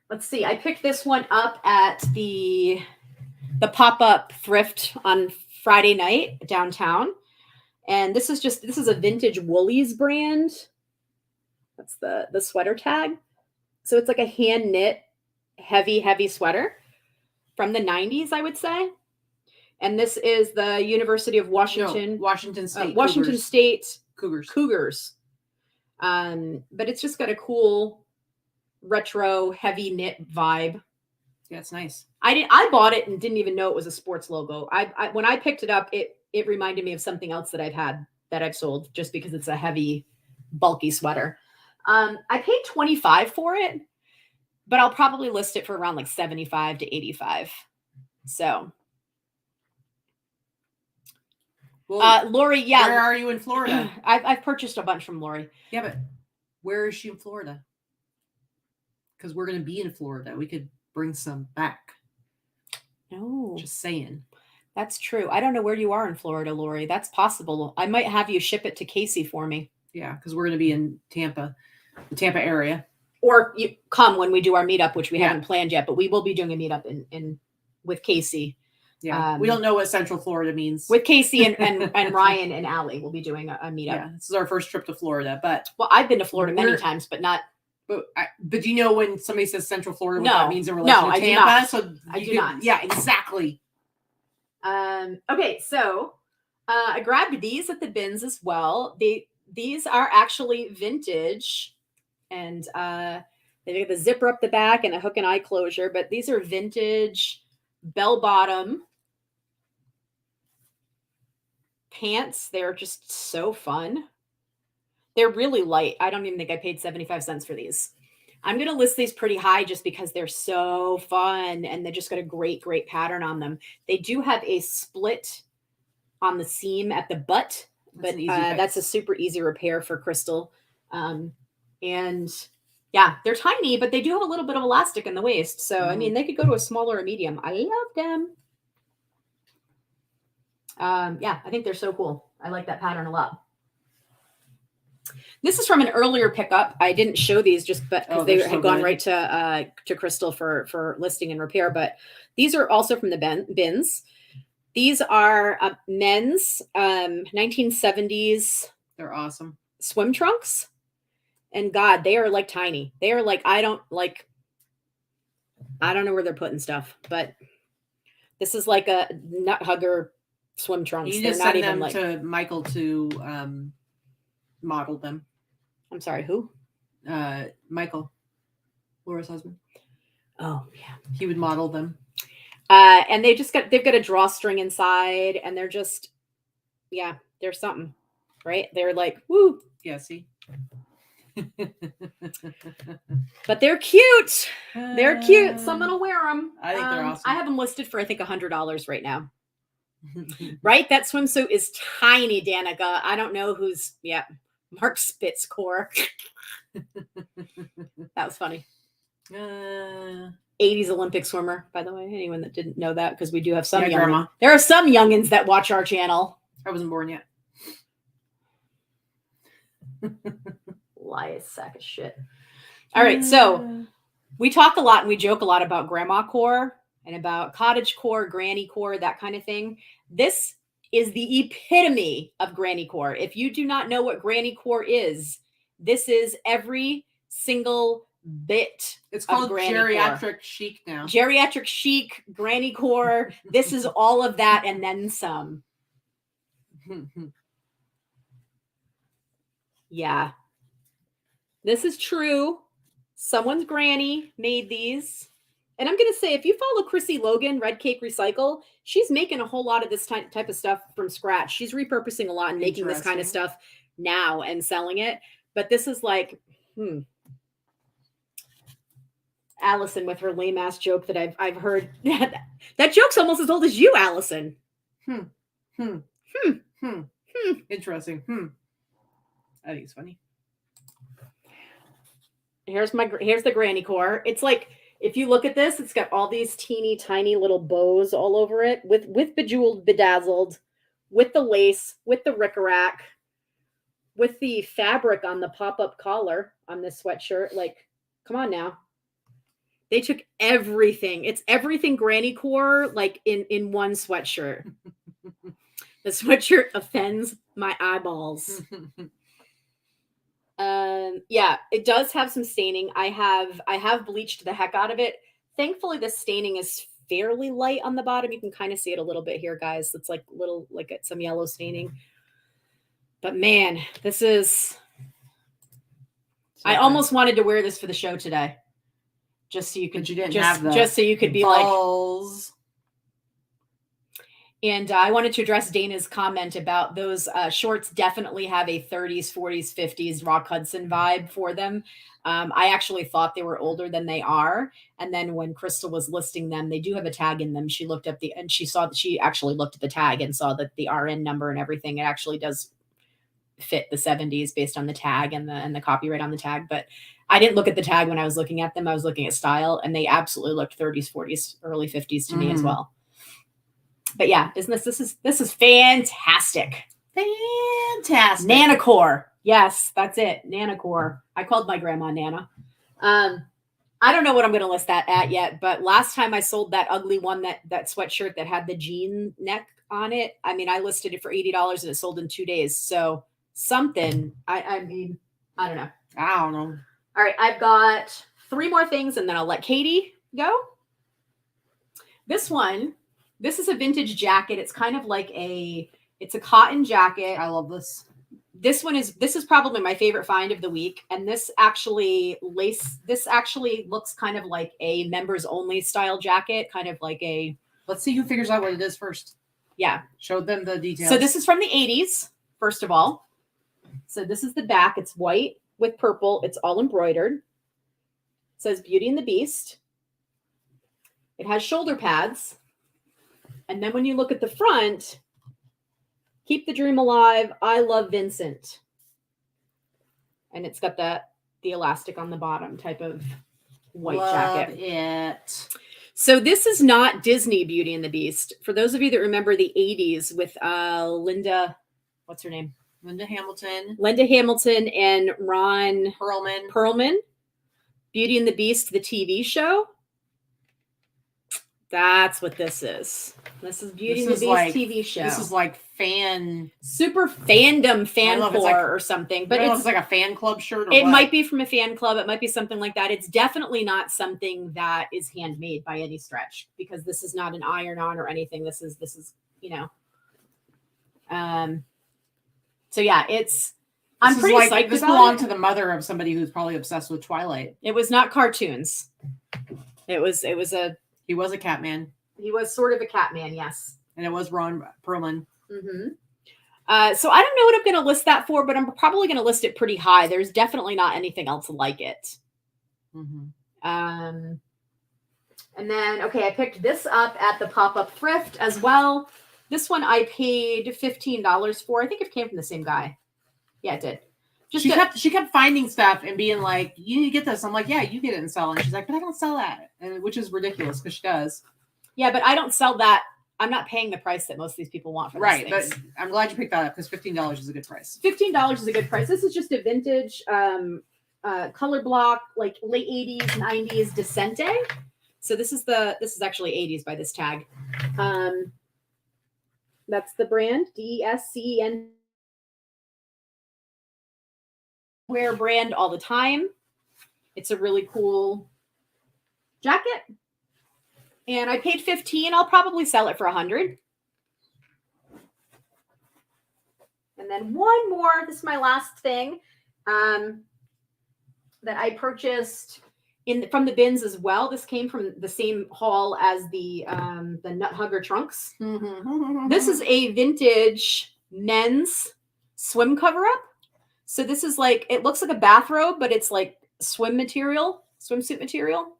Let's see. I picked this one up at the pop-up thrift on Friday night downtown. And this is a vintage Woolies brand. That's the sweater tag. So it's like a hand knit, heavy sweater from the 90s, I would say. And this is the University of Washington. No, Washington State. Washington State Cougars. But it's just got a cool retro heavy knit vibe. Yeah, it's nice. I bought it and didn't even know it was a sports logo. I when I picked it up, it reminded me of something else that I've sold just because it's a heavy, bulky sweater. I paid $25 for it, but I'll probably list it for around like $75 to $85. So, well, Lori, yeah. Where are you in Florida? I've purchased a bunch from Lori. Yeah, but where is she in Florida? Because we're going to be in Florida. We could bring some back. No. Just saying. That's true. I don't know where you are in Florida, Lori. That's possible. I might have you ship it to Casey for me. Yeah, because we're going to be in Tampa, the Tampa area. Or you come when we do our meetup, which we haven't planned yet, but we will be doing a meetup in with Casey. Yeah, we don't know what Central Florida means. With Casey and Ryan and Allie, we'll be doing a meetup. Yeah, this is our first trip to Florida, but I've been to Florida many times, but not. But you know when somebody says Central Florida, what that means in relation to Tampa? Do not. So I do not. Yeah, exactly. Okay, so I grabbed these at the bins as well. These are actually vintage, and they get the zipper up the back and a hook and eye closure. But these are vintage bell bottom pants. They're just so fun. They're really light. I don't even think I paid 75 cents for these. I'm going to list these pretty high just because they're so fun and they just got a great pattern on them. They do have a split on the seam at the butt, but that's a super easy repair for Crystal. And yeah, they're tiny, but they do have a little bit of elastic in the waist. So, I mean, they could go to a small or a medium. I love them. Yeah, I think they're so cool. I like that pattern a lot. This is from an earlier pickup. I didn't show these just because they had gone right to Crystal for listing and repair. But these are also from the bins. These are men's 1970s. They're awesome. Swim trunks. And God, they are like tiny. They are like, I don't know where they're putting stuff, but this is like a nut hugger swim trunks. You just send them to Michael to model them. I'm sorry, who? Michael, Laura's husband. Oh yeah, he would model them. And they've got a drawstring inside, and they're just, yeah, they're something, right? They're like, woo. Yeah, see. But they're cute. They're cute. Someone will wear them. I think they're awesome. I have them listed for I think $100 right now. Right? That swimsuit is tiny, Danica. I don't know who's, Mark Spitz core. That was funny. 80s Olympic swimmer, by the way. Anyone that didn't know that, because we do have some grandma. There are some youngins that watch our channel. I wasn't born yet. Lie, sack of shit. All right, so we talk a lot and we joke a lot about grandma core and about cottage core, granny core, that kind of thing. This is the epitome of granny core. If you do not know what granny core is, this is every single bit. It's called geriatric chic now. Geriatric chic, granny core. This is all of that and then some. Yeah. This is true. Someone's granny made these. And I'm going to say, if you follow Chrissy Logan, Red Cake Recycle, she's making a whole lot of this type of stuff from scratch. She's repurposing a lot and making this kind of stuff now and selling it. But this is like, Allison with her lame ass joke that I've heard. That joke's almost as old as you, Allison. Interesting. I think it's funny. Here's the granny core. It's if you look at this, it's got all these teeny tiny little bows all over it with bejeweled, bedazzled, with the lace, with the rickrack, with the fabric on the pop-up collar on this sweatshirt. Like, come on now. They took everything. It's everything granny core, like in one sweatshirt. The sweatshirt offends my eyeballs. Yeah, it does have some staining. I have bleached the heck out of it. Thankfully, the staining is fairly light on the bottom. You can kind of see it a little bit here, guys. It's like little, like it's some yellow staining. But man, this is. I almost wanted to wear this for the show today, just so you could. But you didn't have the just so you could be balls. like. And I wanted to address Dana's comment about those shorts definitely have a 30s, 40s, 50s Rock Hudson vibe for them. I actually thought they were older than they are. And then when Crystal was listing them, they do have a tag in them. She looked up and she saw that she actually looked at the tag and saw that the RN number and everything, it actually does fit the 70s based on the tag and the copyright on the tag. But I didn't look at the tag when I was looking at them. I was looking at style, and they absolutely looked 30s, 40s, early 50s to me as well. But yeah, this is fantastic. Fantastic. Nanacore. Yes, that's it. Nanacore. I called my grandma Nana. I don't know what I'm going to list that at yet, but last time I sold that ugly one, that sweatshirt that had the jean neck on it, I mean, I listed it for $80 and it sold in 2 days. So something, I mean, I don't know. I don't know. All right, I've got 3 more things and then I'll let Katy go. This is a vintage jacket. It's kind of like it's a cotton jacket. I love this. This is probably my favorite find of the week. And this actually looks kind of like a members only style jacket, kind of like a. Let's see who figures out what it is first. Yeah. Show them the details. So this is from the 80s, first of all. So this is the back. It's white with purple. It's all embroidered. It says Beauty and the Beast. It has shoulder pads. And then when you look at the front, keep the dream alive. I love Vincent. And it's got the elastic on the bottom type of white jacket. It. So this is not Disney Beauty and the Beast. For those of you that remember the 80s with Linda, what's her name? Linda Hamilton. Linda Hamilton and Ron Perlman. Beauty and the Beast, the TV show. That's what this is. This is Beauty and the Beast TV show. This is like super fandom fancore or something. But it's like a fan club shirt. It might be from a fan club. It might be something like that. It's definitely not something that is handmade by any stretch, because this is not an iron on or anything. This is So yeah, I'm pretty psyched about it. This belonged to the mother of somebody who's probably obsessed with Twilight. It was not cartoons. He was a cat man. He was sort of a cat man, yes. And it was Ron Perlman. Mm-hmm. So I don't know what I'm going to list that for, but I'm probably going to list it pretty high. There's definitely not anything else like it. Mm-hmm. And then, okay, I picked this up at the pop-up thrift as well. This one I paid $15 for. I think it came from the same guy. Yeah, it did. She kept finding stuff and being like, "You need to get this." I'm like, "Yeah, you get it and sell it." And she's like, "But I don't sell that," which is ridiculous because she does. Yeah, but I don't sell that. I'm not paying the price that most of these people want for these things. But I'm glad you picked that up because $15 is a good price. $15 is a good price. This is just a vintage color block, like late 80s, 90s Decente. So this is actually 80s by this tag. That's the brand, DESCEN. Wear brand all the time. It's a really cool jacket. And I paid $15. I'll probably sell it for $100. And then one more. This is my last thing that I purchased from the bins as well. This came from the same haul as the Nut Hugger trunks. Mm-hmm. This is a vintage men's swim cover-up. So this is like, it looks like a bathrobe, but it's like swimsuit material.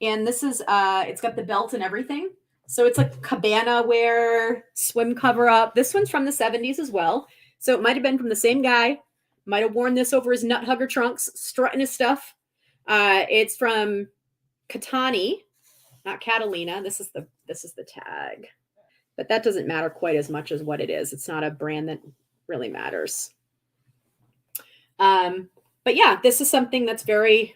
And this is, it's got the belt and everything. So it's like cabana wear, swim cover up. This one's from the 70s as well. So it might've been from the same guy. Might've worn this over his Nut Hugger trunks, strutting his stuff. It's from Katani, not Catalina. This is the tag, but that doesn't matter quite as much as what it is. It's not a brand that really matters. But yeah, this is something that's very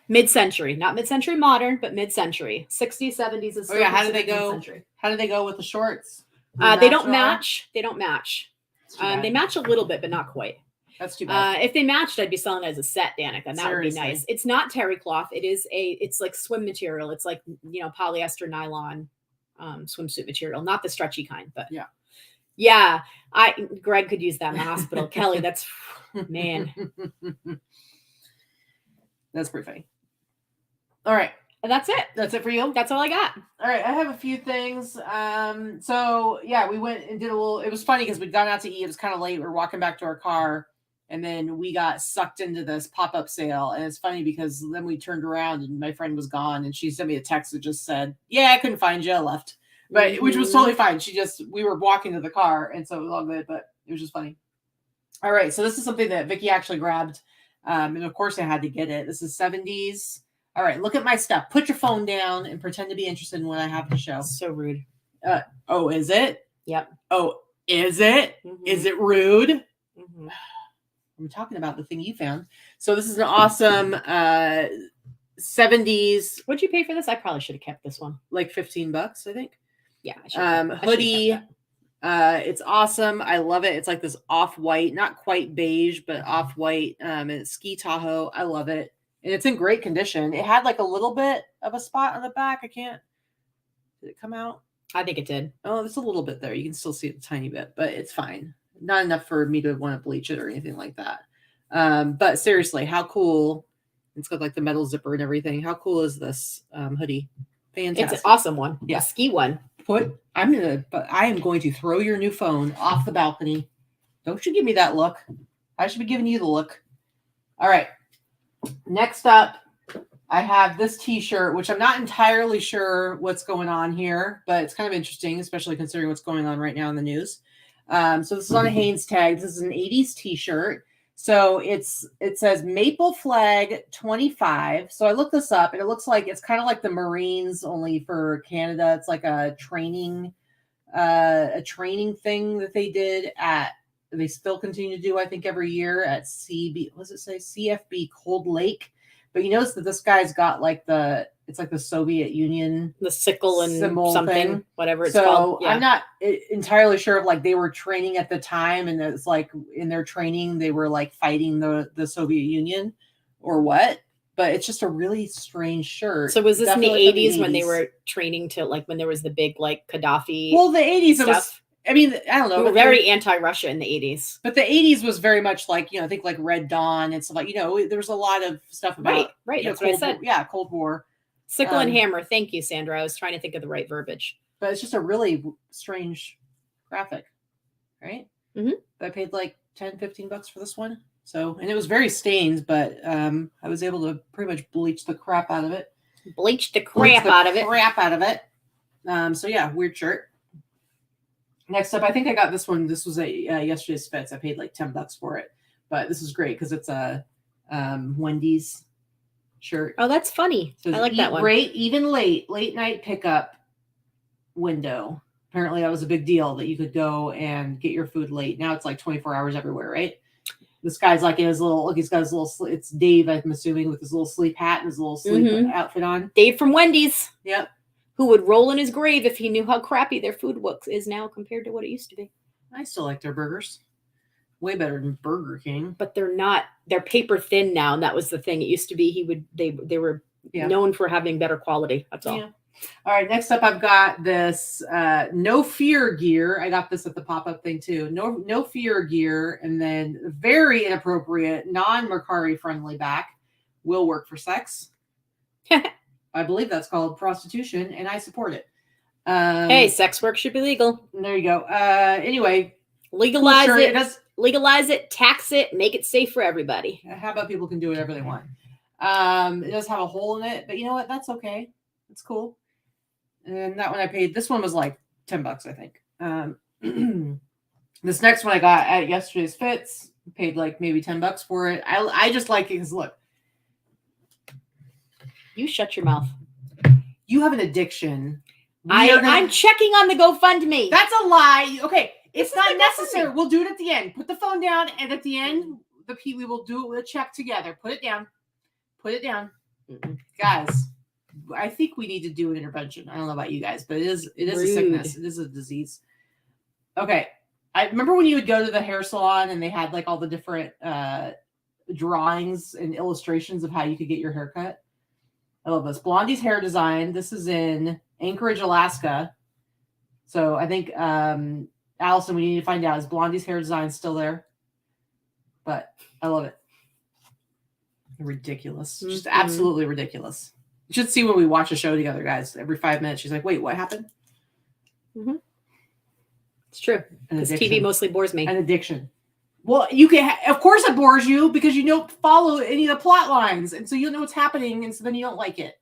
mid-century, not mid-century modern, but mid-century. 60s, 70s is Oh yeah, how did they go? How did they go with the shorts? They don't match. They don't match. They match a little bit, but not quite. That's too bad. If they matched, I'd be selling it as a set, Danica, and that would be nice. It's not terry cloth. It's like swim material. It's like, polyester nylon swimsuit material, not the stretchy kind, but yeah. Greg could use that in the hospital. Kelly, that's man. That's pretty funny. All right. And that's it. That's it for you? That's all I got. All right. I have a few things. So yeah, we went and did a little, it was funny because we'd gone out to eat. It was kind of late. We were walking back to our car and then we got sucked into this pop-up sale. And it's funny because then we turned around and my friend was gone and she sent me a text that just said, yeah, I couldn't find you. I left. But which was totally fine. We were walking to the car and so it was all good, but it was just funny. All right. So this is something that Vikki actually grabbed. And of course I had to get it. This is 70s. All right, look at my stuff. Put your phone down and pretend to be interested in what I have to show. So rude. Oh, is it? Yep. Oh, is it? Mm-hmm. Is it rude? Mm-hmm. I'm talking about the thing you found. So this is an awesome 70s. What'd you pay for this? I probably should have kept this one. Like $15, I think. Yeah. Hoodie. It's awesome. I love it. It's like this off-white, not quite beige, but off-white. And it's ski Tahoe. I love it. And it's in great condition. It had like a little bit of a spot on the back. Did it come out? I think it did. Oh, there's a little bit there. You can still see it a tiny bit, but it's fine. Not enough for me to want to bleach it or anything like that. But seriously, how cool. It's got like the metal zipper and everything. How cool is this hoodie? Fantastic. It's an awesome one. Yeah. A ski one. I am going to throw your new phone off the balcony. Don't you give me that look. I should be giving you the look. All right. Next up, I have this t-shirt, which I'm not entirely sure what's going on here, but it's kind of interesting, especially considering what's going on right now in the news. So this is on a Hanes tag. This is an 80s t-shirt. So it says Maple Flag 25. So I looked this up and it looks like it's kind of like the Marines only for Canada. It's like a training thing that they did they still continue to do, I think, every year at CFB Cold Lake. But you notice that this guy's got like it's like the Soviet Union, the sickle and something thing. Whatever it's So called. I'm not entirely sure if like they were training at the time and it's like in their training they were like fighting the Soviet Union or what. But it's just a really strange shirt. So was this definitely in the 80s when they were training to like when there was the big like Gaddafi? Well, the 80s stuff? It was. I mean, I don't know. We were very anti-Russia in the 80s. But the 80s was very much like, I think like Red Dawn and stuff like, there was a lot of stuff about. Right. That's what I said. Yeah, Cold War. Sickle and hammer. Thank you, Sandra. I was trying to think of the right verbiage. But it's just a really strange graphic, right? Mm-hmm. But I paid like $10-15 for this one. So, and it was very stained, but I was able to pretty much bleach the crap out of it. So yeah, weird shirt. Next up, I think I got this one. This was a yesterday's Fits. I paid like $10 for it, but this is great because it's a Wendy's shirt. Oh, that's funny. I like that one. Late night pickup window. Apparently, that was a big deal that you could go and get your food late. Now it's like 24 hours everywhere, right? This guy's like in his little. Look, he's got his little. It's Dave, I'm assuming, with his little sleep hat and his little sleep outfit on. Dave from Wendy's. Yep. Who would roll in his grave if he knew how crappy their food is now compared to what it used to be. I still like their burgers. Way better than Burger King. But they're not. They're paper thin now, and that was the thing. It used to be they were known for having better quality. That's all. Yeah. All right, next up I've got this No Fear gear. I got this at the pop-up thing too. No Fear gear, and then very inappropriate, non-Mercari friendly back. Will work for sex. I believe that's called prostitution, and I support it. Hey, sex work should be legal. There you go. Anyway, legalize it. Legalize it, tax it, make it safe for everybody. How about people can do whatever they want? It does have a hole in it, but you know what? That's okay. It's cool. And that one I paid. This one was like $10, I think. This next one I got at yesterday's Fits. Paid like maybe $10 for it. I just like it because look. You shut your mouth. You have an addiction. I'm checking on the GoFundMe. That's a lie. Okay, it's not necessary. We'll do it at the end. Put the phone down, and at the end, we will do it with a check together. Put it down. Put it down, guys. I think we need to do an intervention. I don't know about you guys, but it is a sickness. It is a disease. Okay. I remember when you would go to the hair salon and they had like all the different drawings and illustrations of how you could get your hair cut. I love this. Blondie's Hair Design. This is in Anchorage, Alaska. So I think, Allison, we need to find out, is Blondie's Hair Design still there? But I love it. Ridiculous. Just absolutely ridiculous. You should see when we watch a show together, guys. Every 5 minutes, she's like, wait, what happened? Mm-hmm. It's true. Because TV mostly bores me. An addiction. Well, you can, of course it bores you because you don't follow any of the plot lines. And so you don't know what's happening. And so then you don't like it.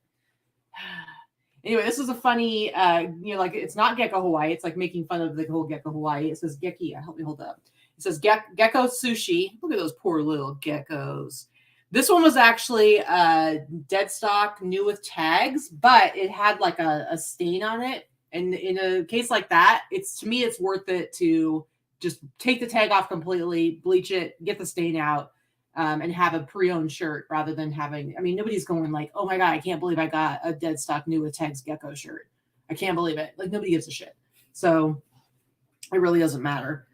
Anyway, this is a funny, like it's not Gecko Hawaii. It's like making fun of the whole Gecko Hawaii. It says Gekki. Help me hold up. It says Gecko Sushi. Look at those poor little geckos. This one was actually dead stock, new with tags, but it had like a stain on it. And in a case like that, to me, it's worth it to just take the tag off completely, bleach it, get the stain out, and have a pre-owned shirt rather than having, nobody's going like, oh my God, I can't believe I got a dead stock new with tags Gecko shirt. I can't believe it. Like nobody gives a shit. So it really doesn't matter.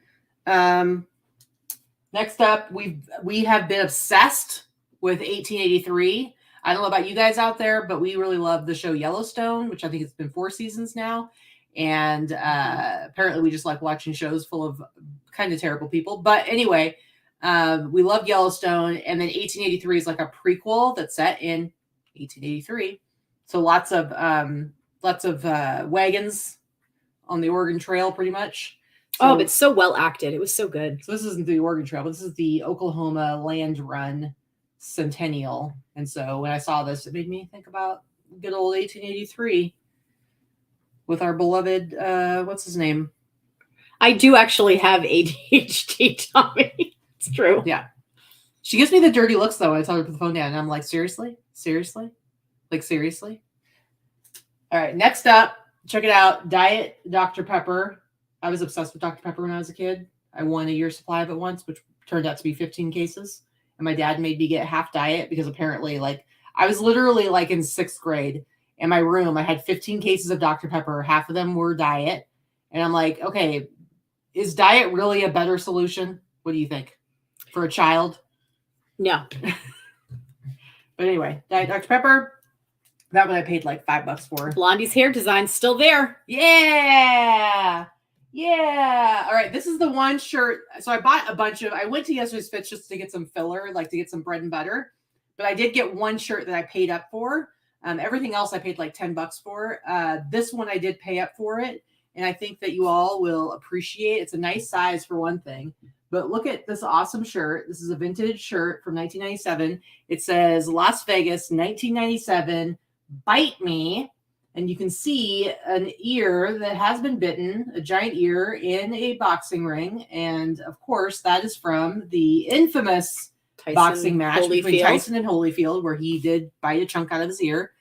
Next up, we have been obsessed with 1883. I don't know about you guys out there, but we really love the show Yellowstone, which I think it's been 4 seasons now. And apparently we just like watching shows full of kind of terrible people. But anyway, we love Yellowstone. And then 1883 is like a prequel that's set in 1883. So lots of wagons on the Oregon Trail, pretty much. So, but so well acted. It was so good. So this isn't the Oregon Trail, but this is the Oklahoma Land Run Centennial. And so when I saw this, it made me think about good old 1883 with our beloved, what's his name? I do actually have ADHD, Tommy. It's true. Yeah. She gives me the dirty looks, though, when I tell her to put the phone down. And I'm like, seriously? Seriously? Like, seriously? All right. Next up, check it out. Diet Dr. Pepper. I was obsessed with Dr. Pepper when I was a kid. I won a year's supply of it once, which turned out to be 15 cases. And my dad made me get half diet because apparently, I was literally like in 6th grade. In my room, I had 15 cases of Dr. Pepper. Half of them were diet. And I'm like, okay, is diet really a better solution? What do you think? For a child? No. But anyway, Diet Dr. Pepper. That one I paid like $5 for. Blondie's Hair Design's still there. Yeah. Yeah. All right. This is the one shirt. So I bought I went to Yesterday's Fits just to get some filler, like to get some bread and butter. But I did get one shirt that I paid up for. Everything else I paid like $10 for. This one I did pay up for it. And I think that you all will appreciate. It's a nice size for one thing. But look at this awesome shirt. This is a vintage shirt from 1997. It says Las Vegas, 1997, Bite Me. And you can see an ear that has been bitten, a giant ear in a boxing ring. And of course, that is from the infamous boxing match between Tyson and Holyfield, where he did bite a chunk out of his ear.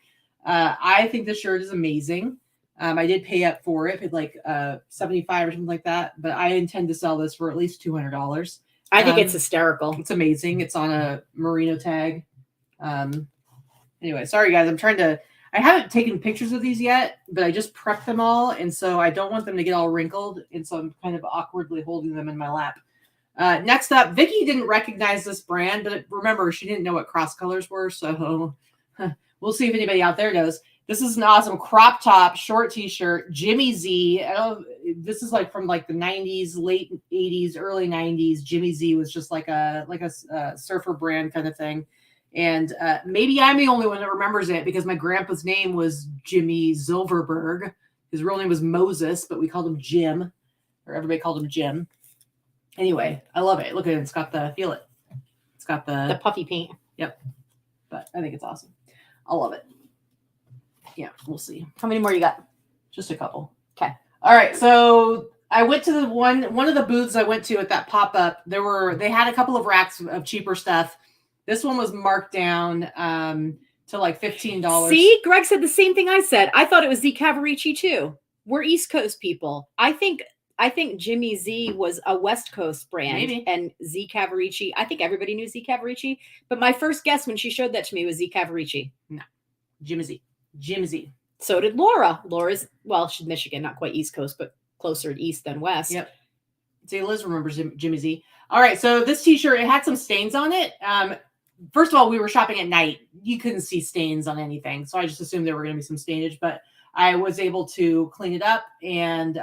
I think this shirt is amazing. I did pay up for it, paid like $75 or something like that. But I intend to sell this for at least $200. I think it's hysterical. It's amazing. It's on a merino tag. Anyway, sorry guys, I haven't taken pictures of these yet, but I just prepped them all. And so I don't want them to get all wrinkled. And so I'm kind of awkwardly holding them in my lap. Next up, Vikki didn't recognize this brand, but remember, she didn't know what cross colors were. So we'll see if anybody out there knows. This is an awesome crop top, short t-shirt, Jimmy Z. This is like from like the 90s, late 80s, early 90s. Jimmy Z was just like a surfer brand kind of thing. And maybe I'm the only one that remembers it because my grandpa's name was Jimmy Zilverberg. His real name was Moses, but we called him Jim, or everybody called him Jim. Anyway, I love it. Look at it. It's got it's got the puffy paint. Yep. But I think it's awesome. I love it. Yeah, we'll see. How many more you got? Just a couple. Okay. All right. So I went to the one of the booths I went to at that pop-up. They had a couple of racks of cheaper stuff. This one was marked down to like $15. See, Greg said the same thing I said. I thought it was Z Cavarici too. We're East Coast people. I think Jimmy Z was a West Coast brand. Maybe. And Z Cavarici, I think everybody knew Z Cavarici. But my first guess when she showed that to me was Z Cavarici. No. Jimmy Z. Jimmy Z. So did Laura. Laura's, well, she's Michigan, not quite East Coast, but closer east than west. Yep. See, Liz remembers Jimmy Z. All right, so this t-shirt, it had some stains on it. First of all, we were shopping at night. You couldn't see stains on anything, so I just assumed there were going to be some stainage, but I was able to clean it up and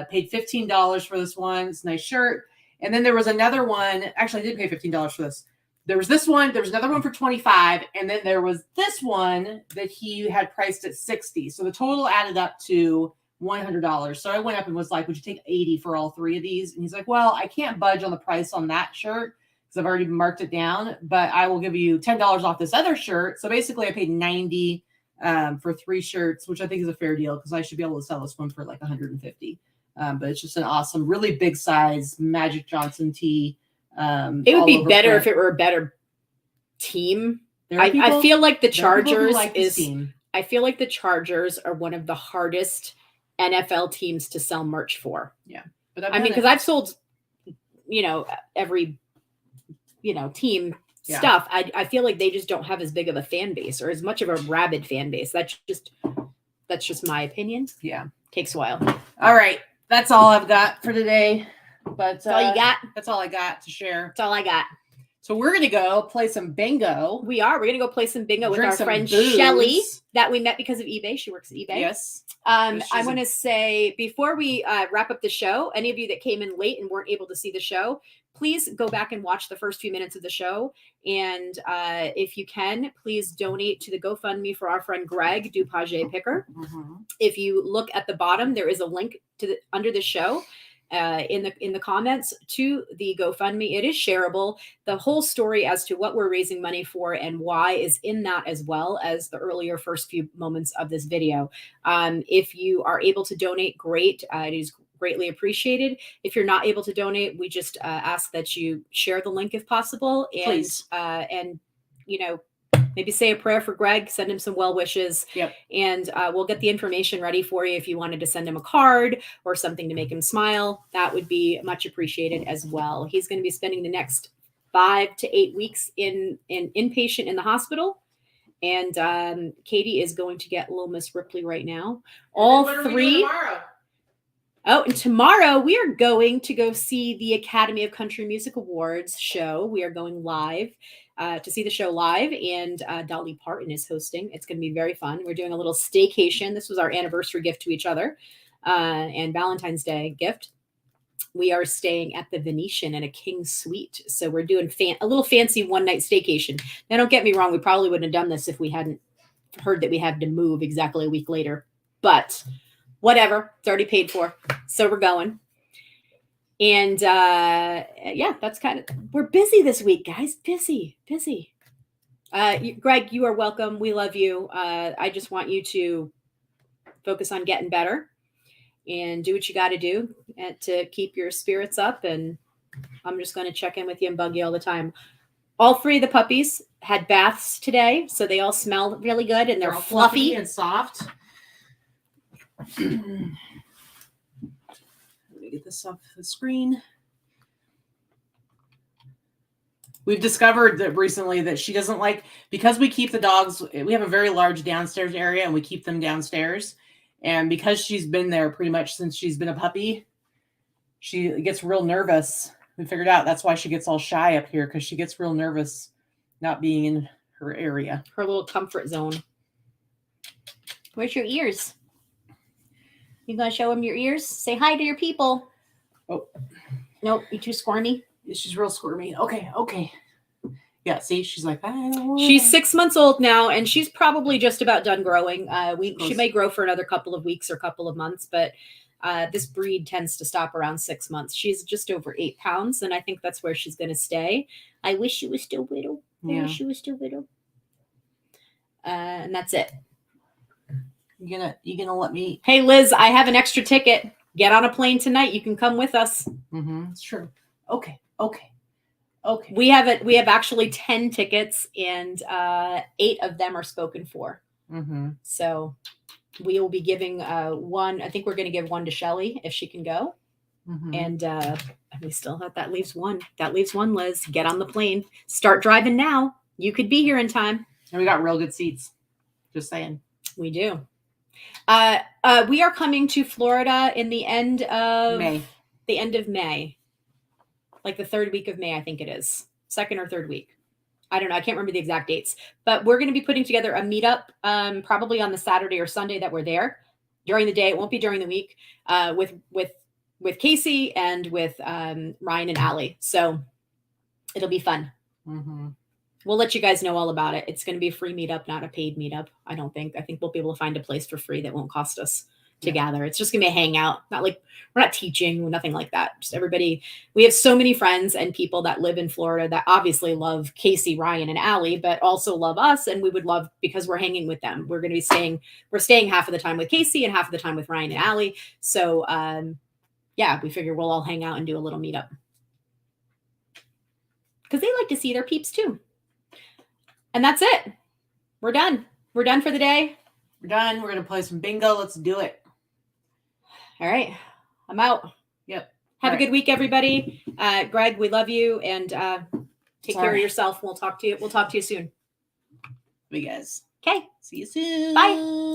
paid $15 for this one. It's a nice shirt. And then there was another one. Actually, I did pay $15 for this. There was this one. There was another one for $25, and then there was this one that he had priced at $60. So the total added up to $100. So I went up and was like, would you take $80 for all three of these? And he's like, well, I can't budge on the price on that shirt because I've already marked it down, but I will give you $10 off this other shirt. So basically I paid $90 for three shirts, which I think is a fair deal because I should be able to sell this one for like $150. But it's just an awesome, really big size Magic Johnson tee. It would be better if it were a better team. I feel like the Chargers I feel like the Chargers are one of the hardest NFL teams to sell merch for. Yeah. But I mean, because I've sold, every, team stuff. I feel like they just don't have as big of a fan base or as much of a rabid fan base. That's just my opinion. Yeah. Takes a while. All right. That's all I've got for today. But that's all you got? That's all I got to share. That's all I got. So we're going to go play some bingo. We are. We're going to go play some bingo with our friend Shelly that we met because of eBay. She works at eBay. Yes. I want to say before we wrap up the show, any of you that came in late and weren't able to see the show, please go back and watch the first few minutes of the show. And if you can, please donate to the GoFundMe for our friend Greg DuPage Picker. Mm-hmm. If you look at the bottom, there is a link to under the show. In the comments to the GoFundMe. It is shareable. The whole story as to what we're raising money for and why is in that, as well as the earlier first few moments of this video. If you are able to donate, great. It is greatly appreciated. If you're not able to donate, we just ask that you share the link if possible. And, please. Maybe say a prayer for Greg, send him some well wishes. Yep. And we'll get the information ready for you. If you wanted to send him a card or something to make him smile, that would be much appreciated as well. He's going to be spending the next 5 to 8 weeks in inpatient in the hospital. And Katy is going to get little Miss Ripley right now. All three. Oh, and tomorrow we are going to go see the Academy of Country Music Awards show. We are going live to see the show live, and Dolly Parton is hosting. It's going to be very fun. We're doing a little staycation. This was our anniversary gift to each other and Valentine's Day gift. We are staying at the Venetian in a king suite. So we're doing a little fancy one-night staycation. Now, don't get me wrong. We probably wouldn't have done this if we hadn't heard that we had to move exactly a week later. But whatever. It's already paid for. So we're going. And that's kind of, we're busy this week, guys. Busy. Greg, you are welcome. We love you. I just want you to focus on getting better and do what you got to do to keep your spirits up. And I'm just going to check in with you and bug you all the time. All three of the puppies had baths today, so they all smell really good and they're fluffy and soft. Let me get this off the screen. We've discovered that recently that she doesn't like, because we keep the dogs, we have a very large downstairs area and we keep them downstairs. And because she's been there pretty much since she's been a puppy, she gets real nervous. We figured out that's why she gets all shy up here, because she gets real nervous not being in her area. Her little comfort zone. Where's your ears? You gonna show them your ears? Say hi to your people. Oh. Nope, you too squirmy? She's real squirmy. Okay. Yeah, see, she's like, I don't want. She's 6 months old now, and she's probably just about done growing. She may grow for another couple of weeks or couple of months, but this breed tends to stop around 6 months. She's just over 8 pounds, and I think that's where she's going to stay. I wish she was still little. And that's it. You gonna let me? Hey, Liz, I have an extra ticket. Get on a plane tonight. You can come with us. Mm-hmm. It's true. Okay. Okay. We have actually 10 tickets, and 8 of them are spoken for. Mm-hmm. So we will be giving one. I think we're going to give one to Shelly if she can go. Mm-hmm. And we still have that leaves one. That leaves one, Liz. Get on the plane. Start driving now. You could be here in time. And we got real good seats. Just saying. We do. We are coming to Florida in the end of May. Like the 3rd week of May, I think it is. 2nd or 3rd week. I don't know. I can't remember the exact dates. But we're going to be putting together a meetup probably on the Saturday or Sunday that we're there. During the day, it won't be during the week, with Casey and with Ryan and Allie. So it'll be fun. Mm-hmm. We'll let you guys know all about it. It's going to be a free meetup, not a paid meetup. I think we'll be able to find a place for free that won't cost us to gather. It's just going to be a hangout. Not like we're not teaching, nothing like that. Just everybody. We have so many friends and people that live in Florida that obviously love Casey, Ryan, and Allie, but also love us. And we would love, because we're hanging with them. We're going to be staying half of the time with Casey and half of the time with Ryan and Allie. So, yeah, we figure we'll all hang out and do a little meetup. Because they like to see their peeps too. And that's it. We're done. We're done for the day. We're done. We're going to play some bingo. Let's do it. All right. I'm out. Yep. Have a good week, everybody. Greg, we love you, and take care of yourself. We'll talk to you soon. Bye, guys. Okay. See you soon. Bye.